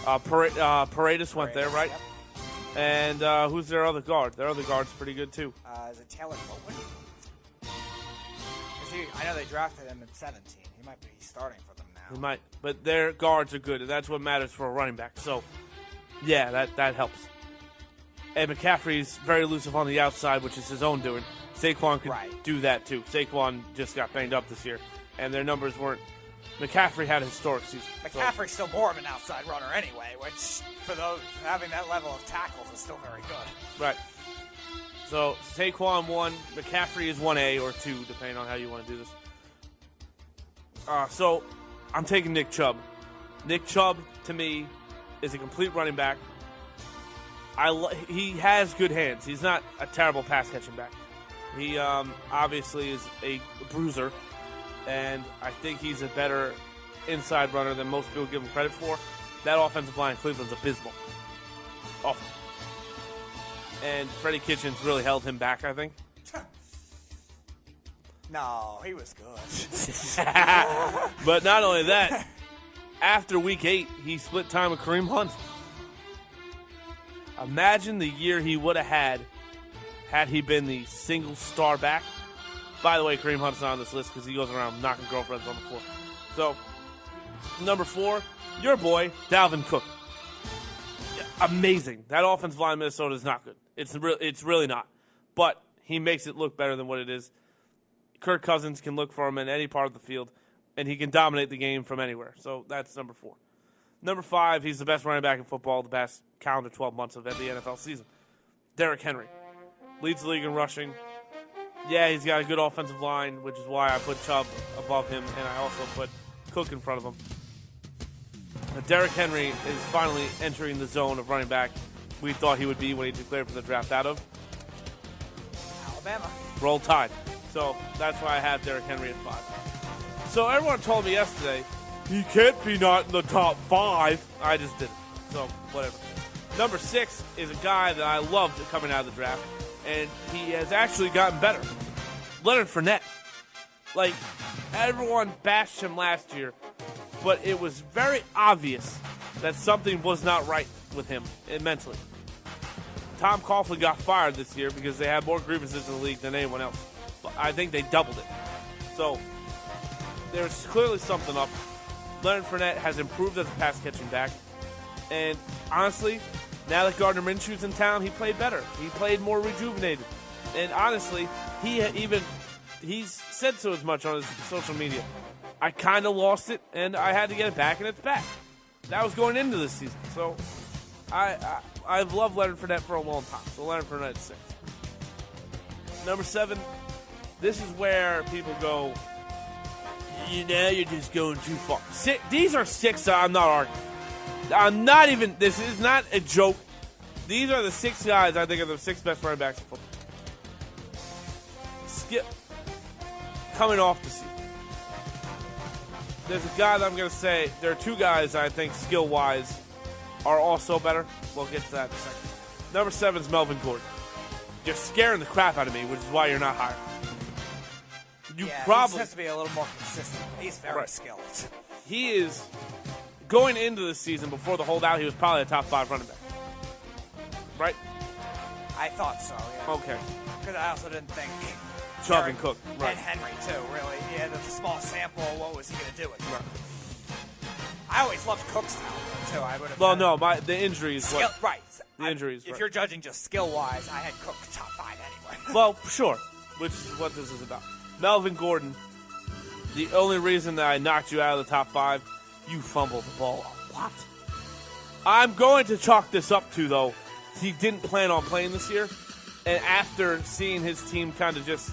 Paredes went there, right? Yep. And who's their other guard? Their other guard's pretty good, too. Is it Taylor Moton? I know they drafted him at 17. He might be starting for them now. He might. But their guards are good, and that's what matters for a running back. So, yeah, that helps. And McCaffrey's very elusive on the outside, which is his own doing. Saquon could do that, too. Saquon just got banged up this year, and their numbers weren't. McCaffrey had a historic season. McCaffrey's still more of an outside runner anyway, which, for those having that level of tackles, is still very good. Right. So, Saquon 1, McCaffrey is 1A or 2, depending on how you want to do this. So, I'm taking Nick Chubb. Nick Chubb, to me, is a complete running back. He has good hands. He's not a terrible pass-catching back. He obviously is a bruiser, and I think he's a better inside runner than most people give him credit for. That offensive line in Cleveland's abysmal. Awful. And Freddie Kitchens really held him back, I think. No, he was good. But not only that, after week 8, he split time with Kareem Hunt. Imagine the year he would have had he been the single star back. By the way, Kareem Hunt's not on this list because he goes around knocking girlfriends on the floor. So, number 4, your boy, Dalvin Cook. Amazing. That offensive line in Minnesota is not good. It's really not. But he makes it look better than what it is. Kirk Cousins can look for him in any part of the field, and he can dominate the game from anywhere. So that's number 4. Number 5, he's the best running back in football the past calendar 12 months of the NFL season. Derrick Henry. Leads the league in rushing. Yeah, he's got a good offensive line, which is why I put Chubb above him, and I also put Cook in front of him. Derrick Henry is finally entering the zone of running back we thought he would be when he declared for the draft out of Alabama. Roll Tide. So that's why I have Derrick Henry at 5. So everyone told me yesterday, he can't be not in the top 5. I just did it. So whatever. Number 6 is a guy that I loved coming out of the draft, and he has actually gotten better. Leonard Fournette. Like, everyone bashed him last year, but it was very obvious that something was not right with him mentally. Tom Coughlin got fired this year because they had more grievances in the league than anyone else. But I think they doubled it. So, there's clearly something up. Leonard Fournette has improved as a pass-catching back. And honestly, now that Gardner Minshew's in town, he played better. He played more rejuvenated. And honestly, he's said so as much on his social media. I kind of lost it, and I had to get it back, and it's back. That was going into this season. So I've loved Leonard Fournette for a long time. So Leonard Fournette is 6. Number 7, this is where people go, you're just going too far. These are 6 I'm not arguing. I'm not even, this is not a joke. These are the 6 guys I think are the 6 best running backs in football. Skip, coming off the season. there's a guy that I'm going to say, there are two guys I think skill-wise are also better. We'll get to that in a second. Number 7 is Melvin Gordon. You're scaring the crap out of me, which is why you're not higher. He has to be a little more consistent. He's very skilled. He is, going into the season before the holdout, he was probably a top 5 running back. Right? I thought so, yeah. Okay. Because I also didn't think Chubb and Cook. Right. And Henry, too, really. He had a small sample. What was he going to do with it? Right. I always loved Cook's talent, too. I would have. Well, no, the injuries. Right. The injuries. If you're judging just skill-wise, I had Cook top 5 anyway. Well, sure, which is what this is about. Melvin Gordon, the only reason that I knocked you out of the top 5, you fumbled the ball a lot. I'm going to chalk this up to, though, he didn't plan on playing this year, and after seeing his team kind of just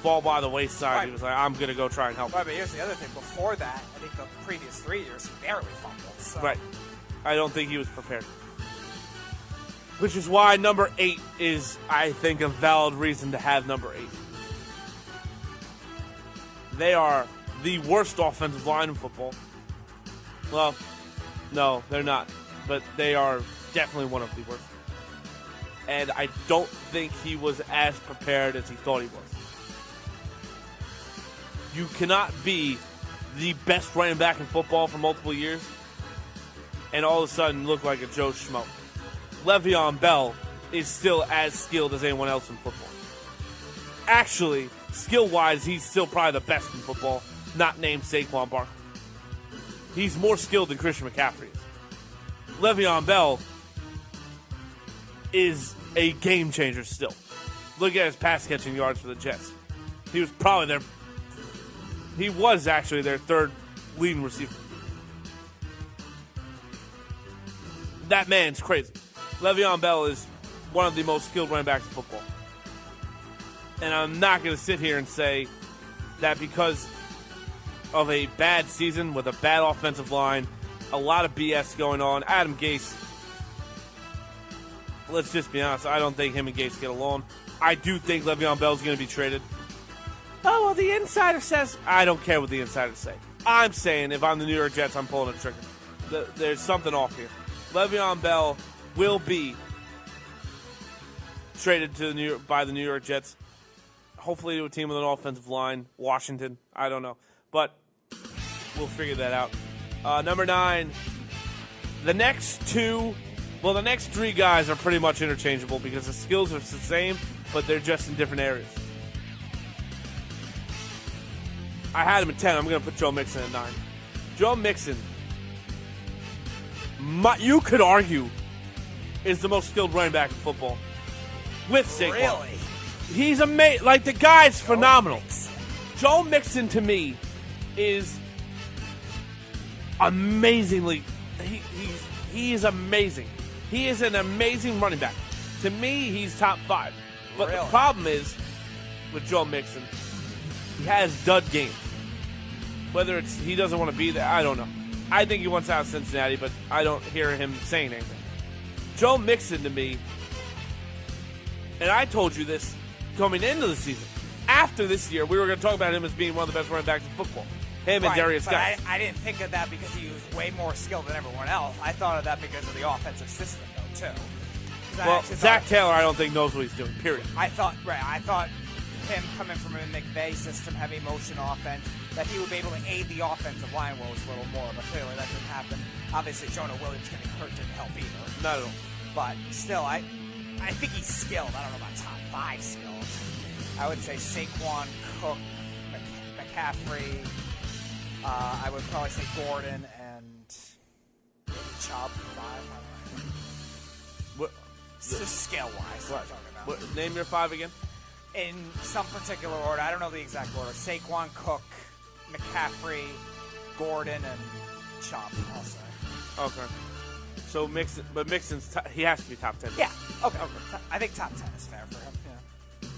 fall by the wayside, he was like, I'm going to go try and help. Right, but here's the other thing. Before that, I think the previous 3 years, he barely fumbled. So. Right. I don't think he was prepared. Which is why number 8 is, I think, a valid reason to have number 8. They are the worst offensive line in football. Well, no, they're not. But they are definitely one of the worst. And I don't think he was as prepared as he thought he was. You cannot be the best running back in football for multiple years and all of a sudden look like a Joe Schmo. Le'Veon Bell is still as skilled as anyone else in football. Actually, skill-wise, he's still probably the best in football, not named Saquon Barkley. He's more skilled than Christian McCaffrey is. Le'Veon Bell is a game changer still. Look at his pass-catching yards for the Jets. He was actually their 3rd leading receiver. That man's crazy. Le'Veon Bell is one of the most skilled running backs in football. And I'm not going to sit here and say that because of a bad season with a bad offensive line, a lot of BS going on. Adam Gase, let's just be honest, I don't think him and Gase get along. I do think Le'Veon Bell is going to be traded. Oh, well, the insider says. I don't care what the insiders say. I'm saying if I'm the New York Jets, I'm pulling a trigger. There's something off here. Le'Veon Bell will be traded to by the New York Jets. Hopefully to a team with an offensive line. Washington. I don't know. But we'll figure that out. Number 9. The next 3 guys are pretty much interchangeable because the skills are the same, but they're just in different areas. I had him at 10. I'm going to put Joe Mixon at 9. Joe Mixon, you could argue, is the most skilled running back in football. With Saquon. Really? He's amazing. Like, the guy's phenomenal. Joe Mixon, to me, is amazingly... He is amazing. He is an amazing running back. To me, he's top 5. But the problem is, with Joe Mixon, he has dud games. Whether it's he doesn't want to be there, I don't know. I think he wants out of Cincinnati, but I don't hear him saying anything. Joe Mixon, to me, and I told you this coming into the season. After this year, we were going to talk about him as being one of the best running backs in football. Him and Darius Guice. I didn't think of that because he was way more skilled than everyone else. I thought of that because of the offensive system, though, too. Well, Zach Taylor, I don't think knows what he's doing, period. I thought him coming from a McVay system, heavy motion offense, that he would be able to aid the offensive line was a little more, but clearly that didn't happen. Obviously, Jonah Williams getting hurt didn't help either. Not at all. But still, I think he's skilled. I don't know about top 5 skilled. I would say Saquon, Cook, McCaffrey. I would probably say Gordon and maybe Chubb 5. What? Just scale-wise, what I'm talking about. Name your 5 again. In some particular order. I don't know the exact order. Saquon, Cook, McCaffrey, Gordon, and Chubb, I'll say. Okay. So Mixon's he has to be top 10. Yeah. Okay. I think top 10 is fair for him. Yeah.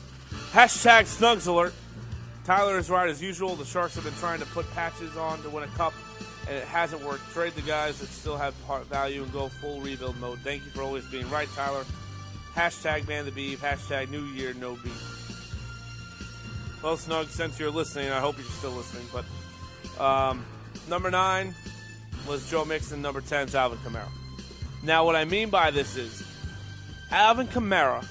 Hashtag Snugs alert. Tyler is right as usual. The Sharks have been trying to put patches on to win a cup, and it hasn't worked. Trade the guys that still have heart value and go full rebuild mode. Thank you for always being right, Tyler. Hashtag man the beef. Hashtag new year no beef. Well, Snug, since you're listening, I hope you're still listening, but Number 9 was Joe Mixon. Number 10 is Alvin Kamara. Now, what I mean by this is Alvin Kamara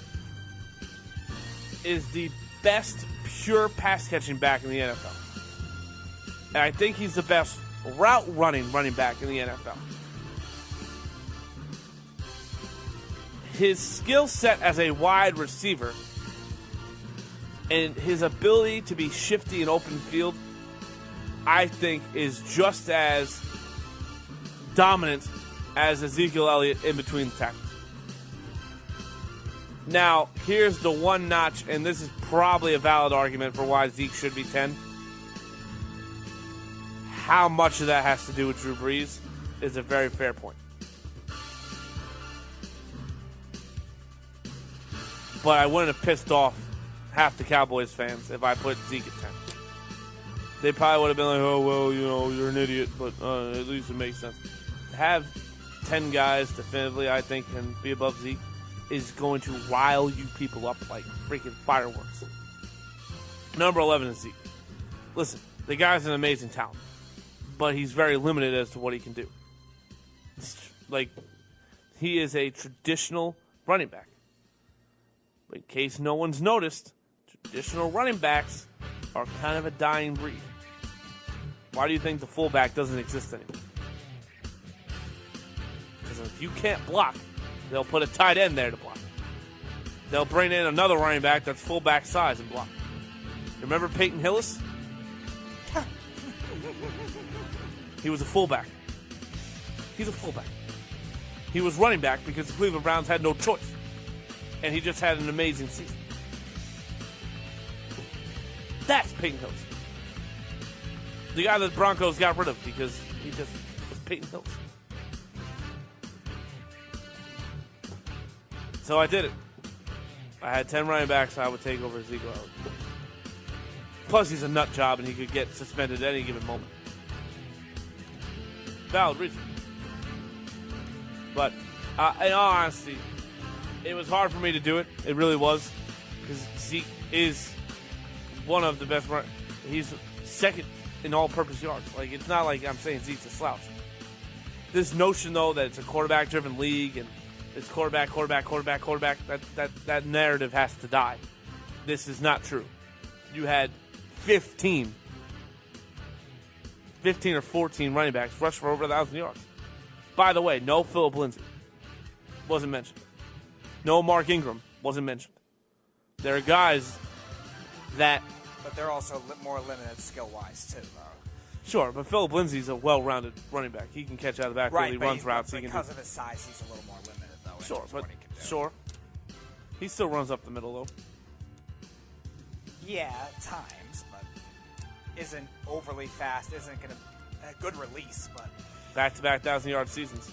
is the best pure pass-catching back in the NFL. And I think he's the best route-running running back in the NFL. His skill set as a wide receiver and his ability to be shifty in open field, I think, is just as dominant as Ezekiel Elliott in between the tackles. Now, here's the one notch, and this is probably a valid argument for why Zeke should be 10. How much of that has to do with Drew Brees is a very fair point. But I wouldn't have pissed off half the Cowboys fans if I put Zeke at 10. They probably would have been like, oh, well, you're an idiot, but at least it makes sense. To have 10 guys definitively, I think, can be above Zeke is going to rile you people up like freaking fireworks. Number 11 is Zeke. Listen, the guy's an amazing talent, but he's very limited as to what he can do. Like, he is a traditional running back. But in case no one's noticed, traditional running backs are kind of a dying breed. Why do you think the fullback doesn't exist anymore? Because if you can't block, they'll put a tight end there to block. They'll bring in another running back that's fullback size and block. Remember Peyton Hillis? He was a fullback. He's a fullback. He was running back because the Cleveland Browns had no choice. And he just had an amazing season. That's Peyton Hillis. The guy that the Broncos got rid of because he just was Peyton Hillis. So I did it. I had 10 running backs I would take over Ezekiel Elliott. Plus, he's a nut job and he could get suspended at any given moment. Valid reason. But, in all honesty, it was hard for me to do it. It really was. Because Zeke is one of the best runners. He's second in all-purpose yards. Like, it's not like I'm saying Zeke's a slouch. This notion, though, that it's a quarterback-driven league and it's quarterback, that narrative has to die. This is not true. You had 15 or 14 running backs rush for over 1,000 yards. By the way, no Phillip Lindsay. Wasn't mentioned. No Mark Ingram. Wasn't mentioned. There are guys that... But they're also more limited skill-wise, too, though. Sure, but Phillip Lindsay's a well-rounded running back. He can catch out of the backfield. He runs routes. Because of his size, he's a little more limited, though. Sure, but sure. He still runs up the middle, though. Yeah, at times, but isn't overly fast, isn't going to... A good release, but... Back-to-back 1,000-yard seasons.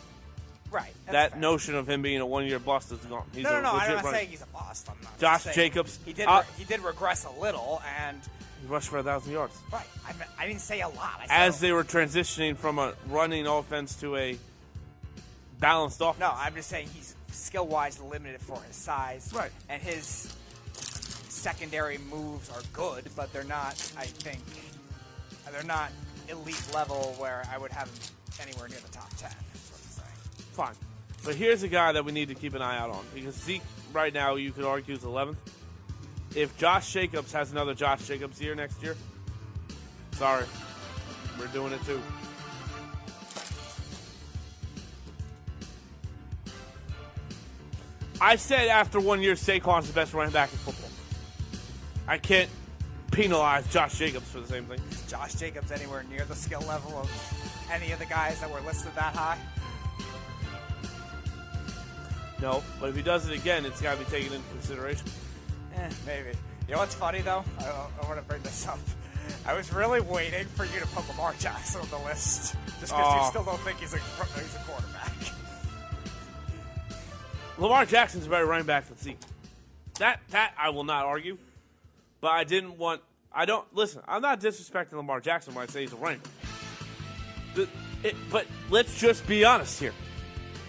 Right. That notion of him being a one-year bust is gone. He's no, I'm not runner. saying he's a bust. I'm not Josh saying Jacobs. He did regress a little, and... He rushed for 1,000 yards. Right. I didn't say a lot. As they were transitioning from a running offense to a balanced offense. No, I'm just saying he's skill-wise limited for his size. Right. And his secondary moves are good, but they're not, I think... They're not elite level where I would have him anywhere near the top 10. That's what I'm saying. Fine. But here's a guy that we need to keep an eye out on. Because Zeke, right now, you could argue is 11th. If Josh Jacobs has another Josh Jacobs year next year, sorry. We're doing it too. I said after 1 year, Saquon's the best running back in football. I can't penalize Josh Jacobs for the same thing. Is Josh Jacobs anywhere near the skill level of any of the guys that were listed that high? No, but if he does it again, it's got to be taken into consideration. Maybe. You know what's funny, though? I want to bring this up. I was really waiting for you to put Lamar Jackson on the list. Just because you still don't think he's a quarterback. Lamar Jackson's a better running back than Zeke. That I will not argue. But I didn't want... Listen, I'm not disrespecting Lamar Jackson when I say he's a running back. But let's just be honest here.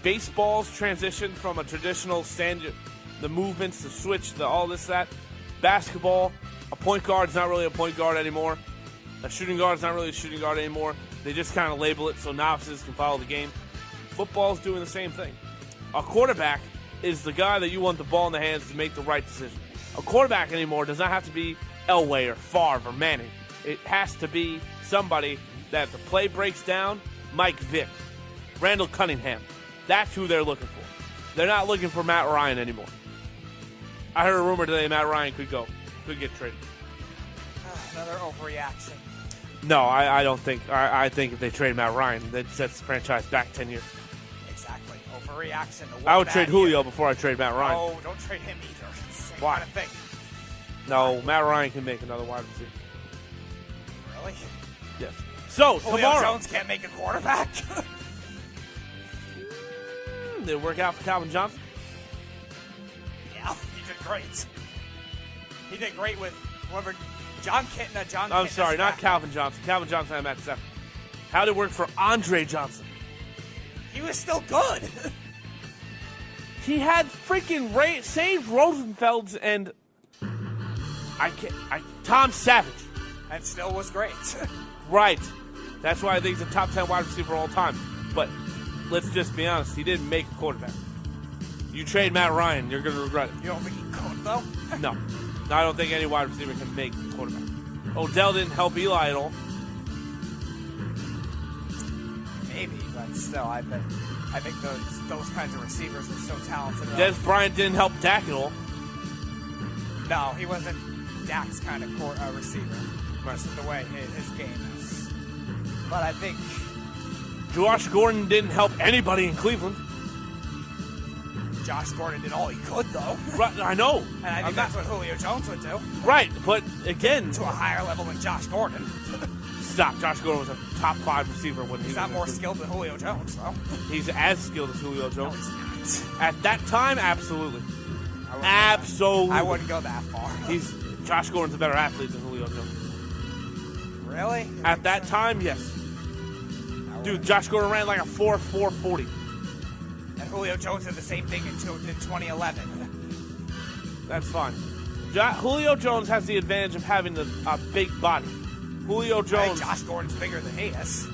Baseball's transition from a traditional standard... The movements, the switch, all this, that. Basketball, a point guard's not really a point guard anymore. A shooting guard is not really a shooting guard anymore. They just kind of label it so novices can follow the game. Football's doing the same thing. A quarterback is the guy that you want the ball in the hands to make the right decision. A quarterback anymore does not have to be Elway or Favre or Manning. It has to be somebody that if the play breaks down, Mike Vick, Randall Cunningham. That's who they're looking for. They're not looking for Matt Ryan anymore. I heard a rumor today Matt Ryan could get traded. Another overreaction. No, I don't think. I think if they trade Matt Ryan, that sets the franchise back 10 years. Exactly. Overreaction. To I would trade Julio before I trade Matt Ryan. Oh, don't trade him either. Same Why? kind of thing. No, Matt Ryan can make another wide receiver. Really? Yes. So, Julio tomorrow. Jones can't make a quarterback? Did it work out for Calvin Johnson? Yeah, he did great. He did great with whoever. John Kitna. I'm sorry, not Calvin Johnson. Calvin Johnson had Matt Stafford. How did it work for Andre Johnson? He was still good. He had freaking saved Rosenfelds and Tom Savage. And still was great. Right. That's why I think he's a top 10 wide receiver all time. But let's just be honest, he didn't make a quarterback. You trade Matt Ryan, you're going to regret it. You don't think he could, though? No. I don't think any wide receiver can make a quarterback. Odell didn't help Eli at all. Maybe, but still, I think those kinds of receivers are so talented. Des Bryant didn't help Dak at all. No, he wasn't Dak's kind of receiver. Just the way his game is. But I think Josh Gordon didn't help anybody in Cleveland. Josh Gordon did all he could, though. Right, I know. And I think that's what Julio Jones would do. Right, but again... To a higher level than Josh Gordon. Stop. Josh Gordon was a top 5 receiver when he's not more skilled than Julio Jones, though. He's as skilled as Julio Jones. No, he's not. At that time, absolutely. Absolutely. I wouldn't go that far. Josh Gordon's a better athlete than Julio Jones. Really? At that time, yes. Dude, Josh Gordon ran like a 4.40. And Julio Jones did the same thing in 2011. That's fine. Julio Jones has the advantage of having a big body. Julio Jones... I think Josh Gordon's bigger than he is.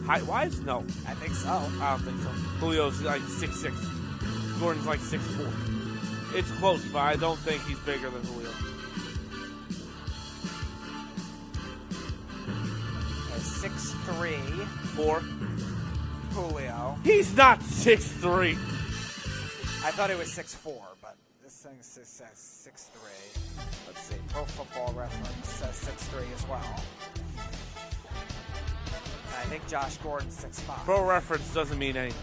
Height-wise? No. I think so. I don't think so. Julio's like 6'6". Gordon's like 6'4". It's close, but I don't think he's bigger than Julio. 6'3". 4. Julio. He's not 6'3". I thought he was 6'4", but this thing says 6'3". Let's see. Pro Football Reference says 6'3" as well. And I think Josh Gordon's 6'5". Pro Reference doesn't mean anything.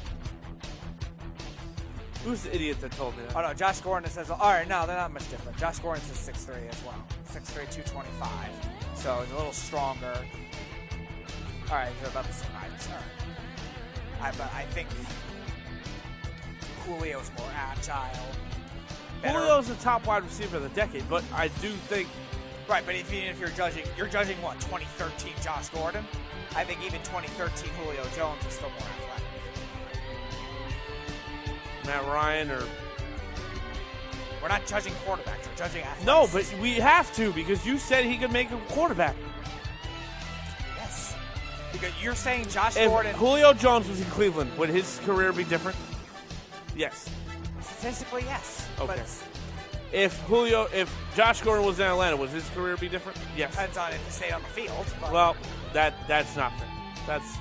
Who's the idiot that told me that? Oh, no. Josh Gordon says, all right, no, they're not much different. Josh Gordon says 6'3" as well. 6'3", 225. So he's a little stronger. All right, they're about the same height. All right. But I think Julio's more agile. Better. Julio's the top wide receiver of the decade, but I do think... Right, but if you're judging what, 2013 Josh Gordon? I think even 2013 Julio Jones is still more athletic. Matt Ryan or... We're not judging quarterbacks, we're judging athletes. No, but we have to because you said he could make a quarterback. Yes. Because you're saying Josh If Gordon... Julio Jones was in Cleveland, would his career be different? Yes. Statistically, yes. Okay. But If Josh Gordon was in Atlanta, would his career be different? Yes. depends on if he stayed on the field. But Well, that's not fair. That's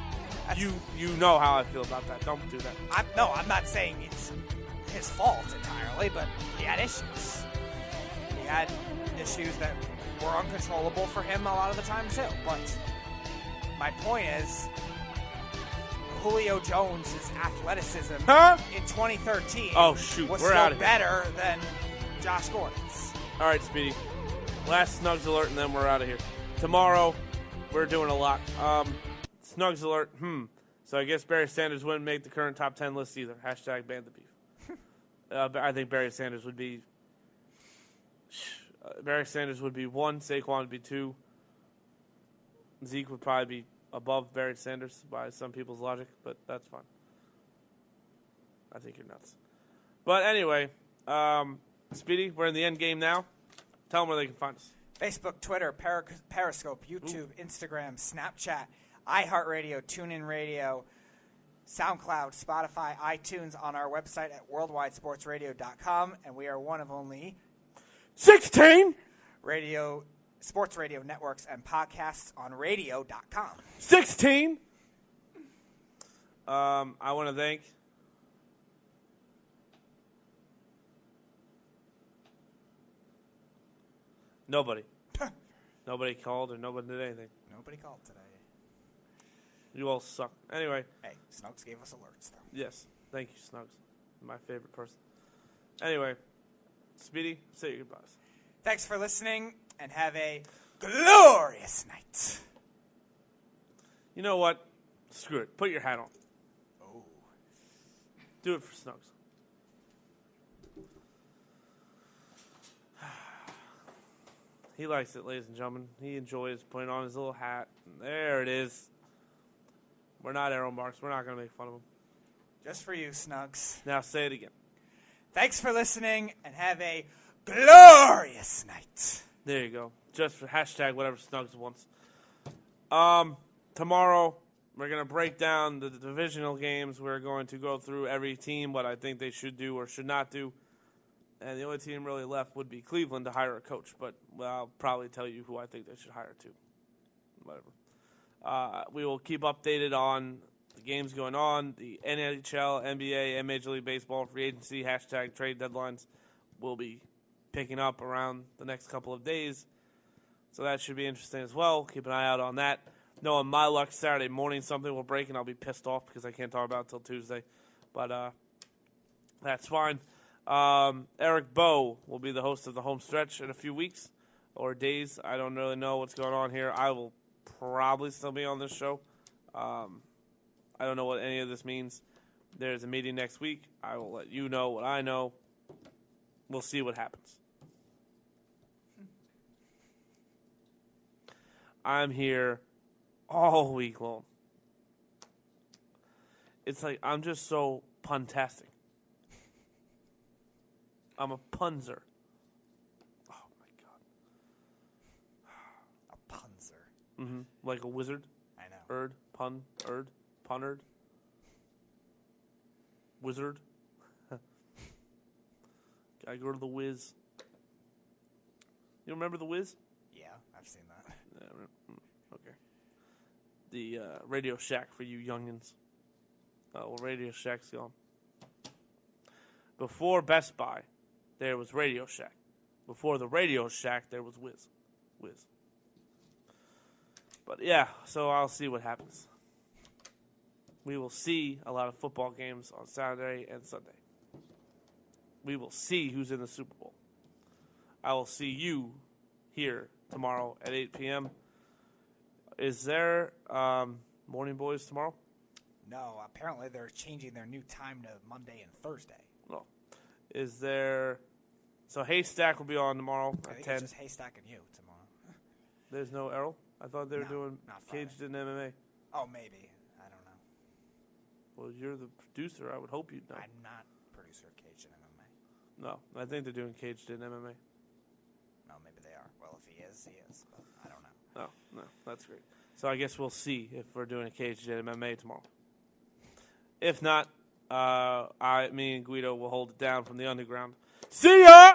you know how I feel about that. Don't do that. I'm not saying it's his fault entirely, but he had issues. He had issues that were uncontrollable for him a lot of the time too. But my point is, Julio Jones' athleticism in 2013 Oh, shoot. was We're still outta here. better than Josh Gordon's. All right, Speedy. Last Snugs alert, and then we're out of here. Tomorrow, we're doing a lot. Snugs alert. So I guess Barry Sanders wouldn't make the current top 10 list either. Hashtag ban the beef. I think Barry Sanders would be... Barry Sanders would be 1. Saquon would be 2. Zeke would probably be above Barry Sanders by some people's logic, but that's fine. I think you're nuts. But anyway, Speedy, we're in the end game now. Tell them where they can find us. Facebook, Twitter, Periscope, YouTube, Instagram, Snapchat, iHeartRadio, TuneIn Radio, SoundCloud, Spotify, iTunes, on our website at worldwidesportsradio.com, and we are one of only 16 sports radio networks and podcasts on radio.com. 16. I want to thank nobody. Nobody called or nobody did anything. Nobody called today. You all suck. Anyway. Hey, Snugs gave us alerts, though. Yes. Thank you, Snugs. My favorite person. Anyway, Speedy, say your goodbyes. Thanks for listening, and have a glorious night. You know what? Screw it. Put your hat on. Oh. Do it for Snugs. He likes it, ladies and gentlemen. He enjoys putting on his little hat. There it is. We're not arrow marks. We're not going to make fun of him. Just for you, Snugs. Now say it again. Thanks for listening, and have a glorious night. There you go. Just for hashtag whatever Snugs wants. Tomorrow, we're going to break down the divisional games. We're going to go through every team, what I think they should do or should not do. And the only team really left would be Cleveland to hire a coach. But I'll probably tell you who I think they should hire too. Whatever. We will keep updated on the games going on. The NHL, NBA, and Major League Baseball free agency, hashtag trade deadlines will be picking up around the next couple of days. So that should be interesting as well. Keep an eye out on that. No, on my luck, Saturday morning something will break, and I'll be pissed off because I can't talk about it until Tuesday. But that's fine. Eric Bowe will be the host of the home stretch in a few weeks or days. I don't really know what's going on here. I will probably still be on this show. I don't know what any of this means. There's a meeting next week. I will let you know what I know. We'll see what happens. I'm here all week long. It's like I'm just so puntastic. I'm a punzer. Oh, my God. A punzer. Mm-hmm. Like a wizard. I know. Punnerd. Wizard. Gotta go to the Wiz. You remember the Wiz? Yeah, I've seen that. Okay. The Radio Shack for you youngins. Well, Radio Shack's gone. Before Best Buy, there was Radio Shack. Before the Radio Shack, there was Wiz. But yeah, so I'll see what happens. We will see a lot of football games on Saturday and Sunday. We will see who's in the Super Bowl. I will see you here tomorrow at 8 p.m. Is there Morning Boys tomorrow? No, apparently they're changing their new time to Monday and Thursday. No. Is there... So Haystack will be on tomorrow I at think 10. it's just Haystack and you tomorrow. There's no Errol? I thought they were No, doing not Friday. Caged in MMA. Oh, maybe. I don't know. Well, you're the producer. I would hope you'd know. I'm not producer of Cage in MMA. No, I think they're doing Caged in MMA. No, maybe they are. Well, if he is, he is. But I don't know. No, that's great. So I guess we'll see if we're doing a Caged in MMA tomorrow. If not, me and Guido will hold it down from the underground. See ya!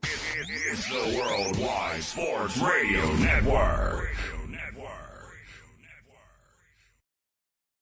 It's the Worldwide Sports Radio Network.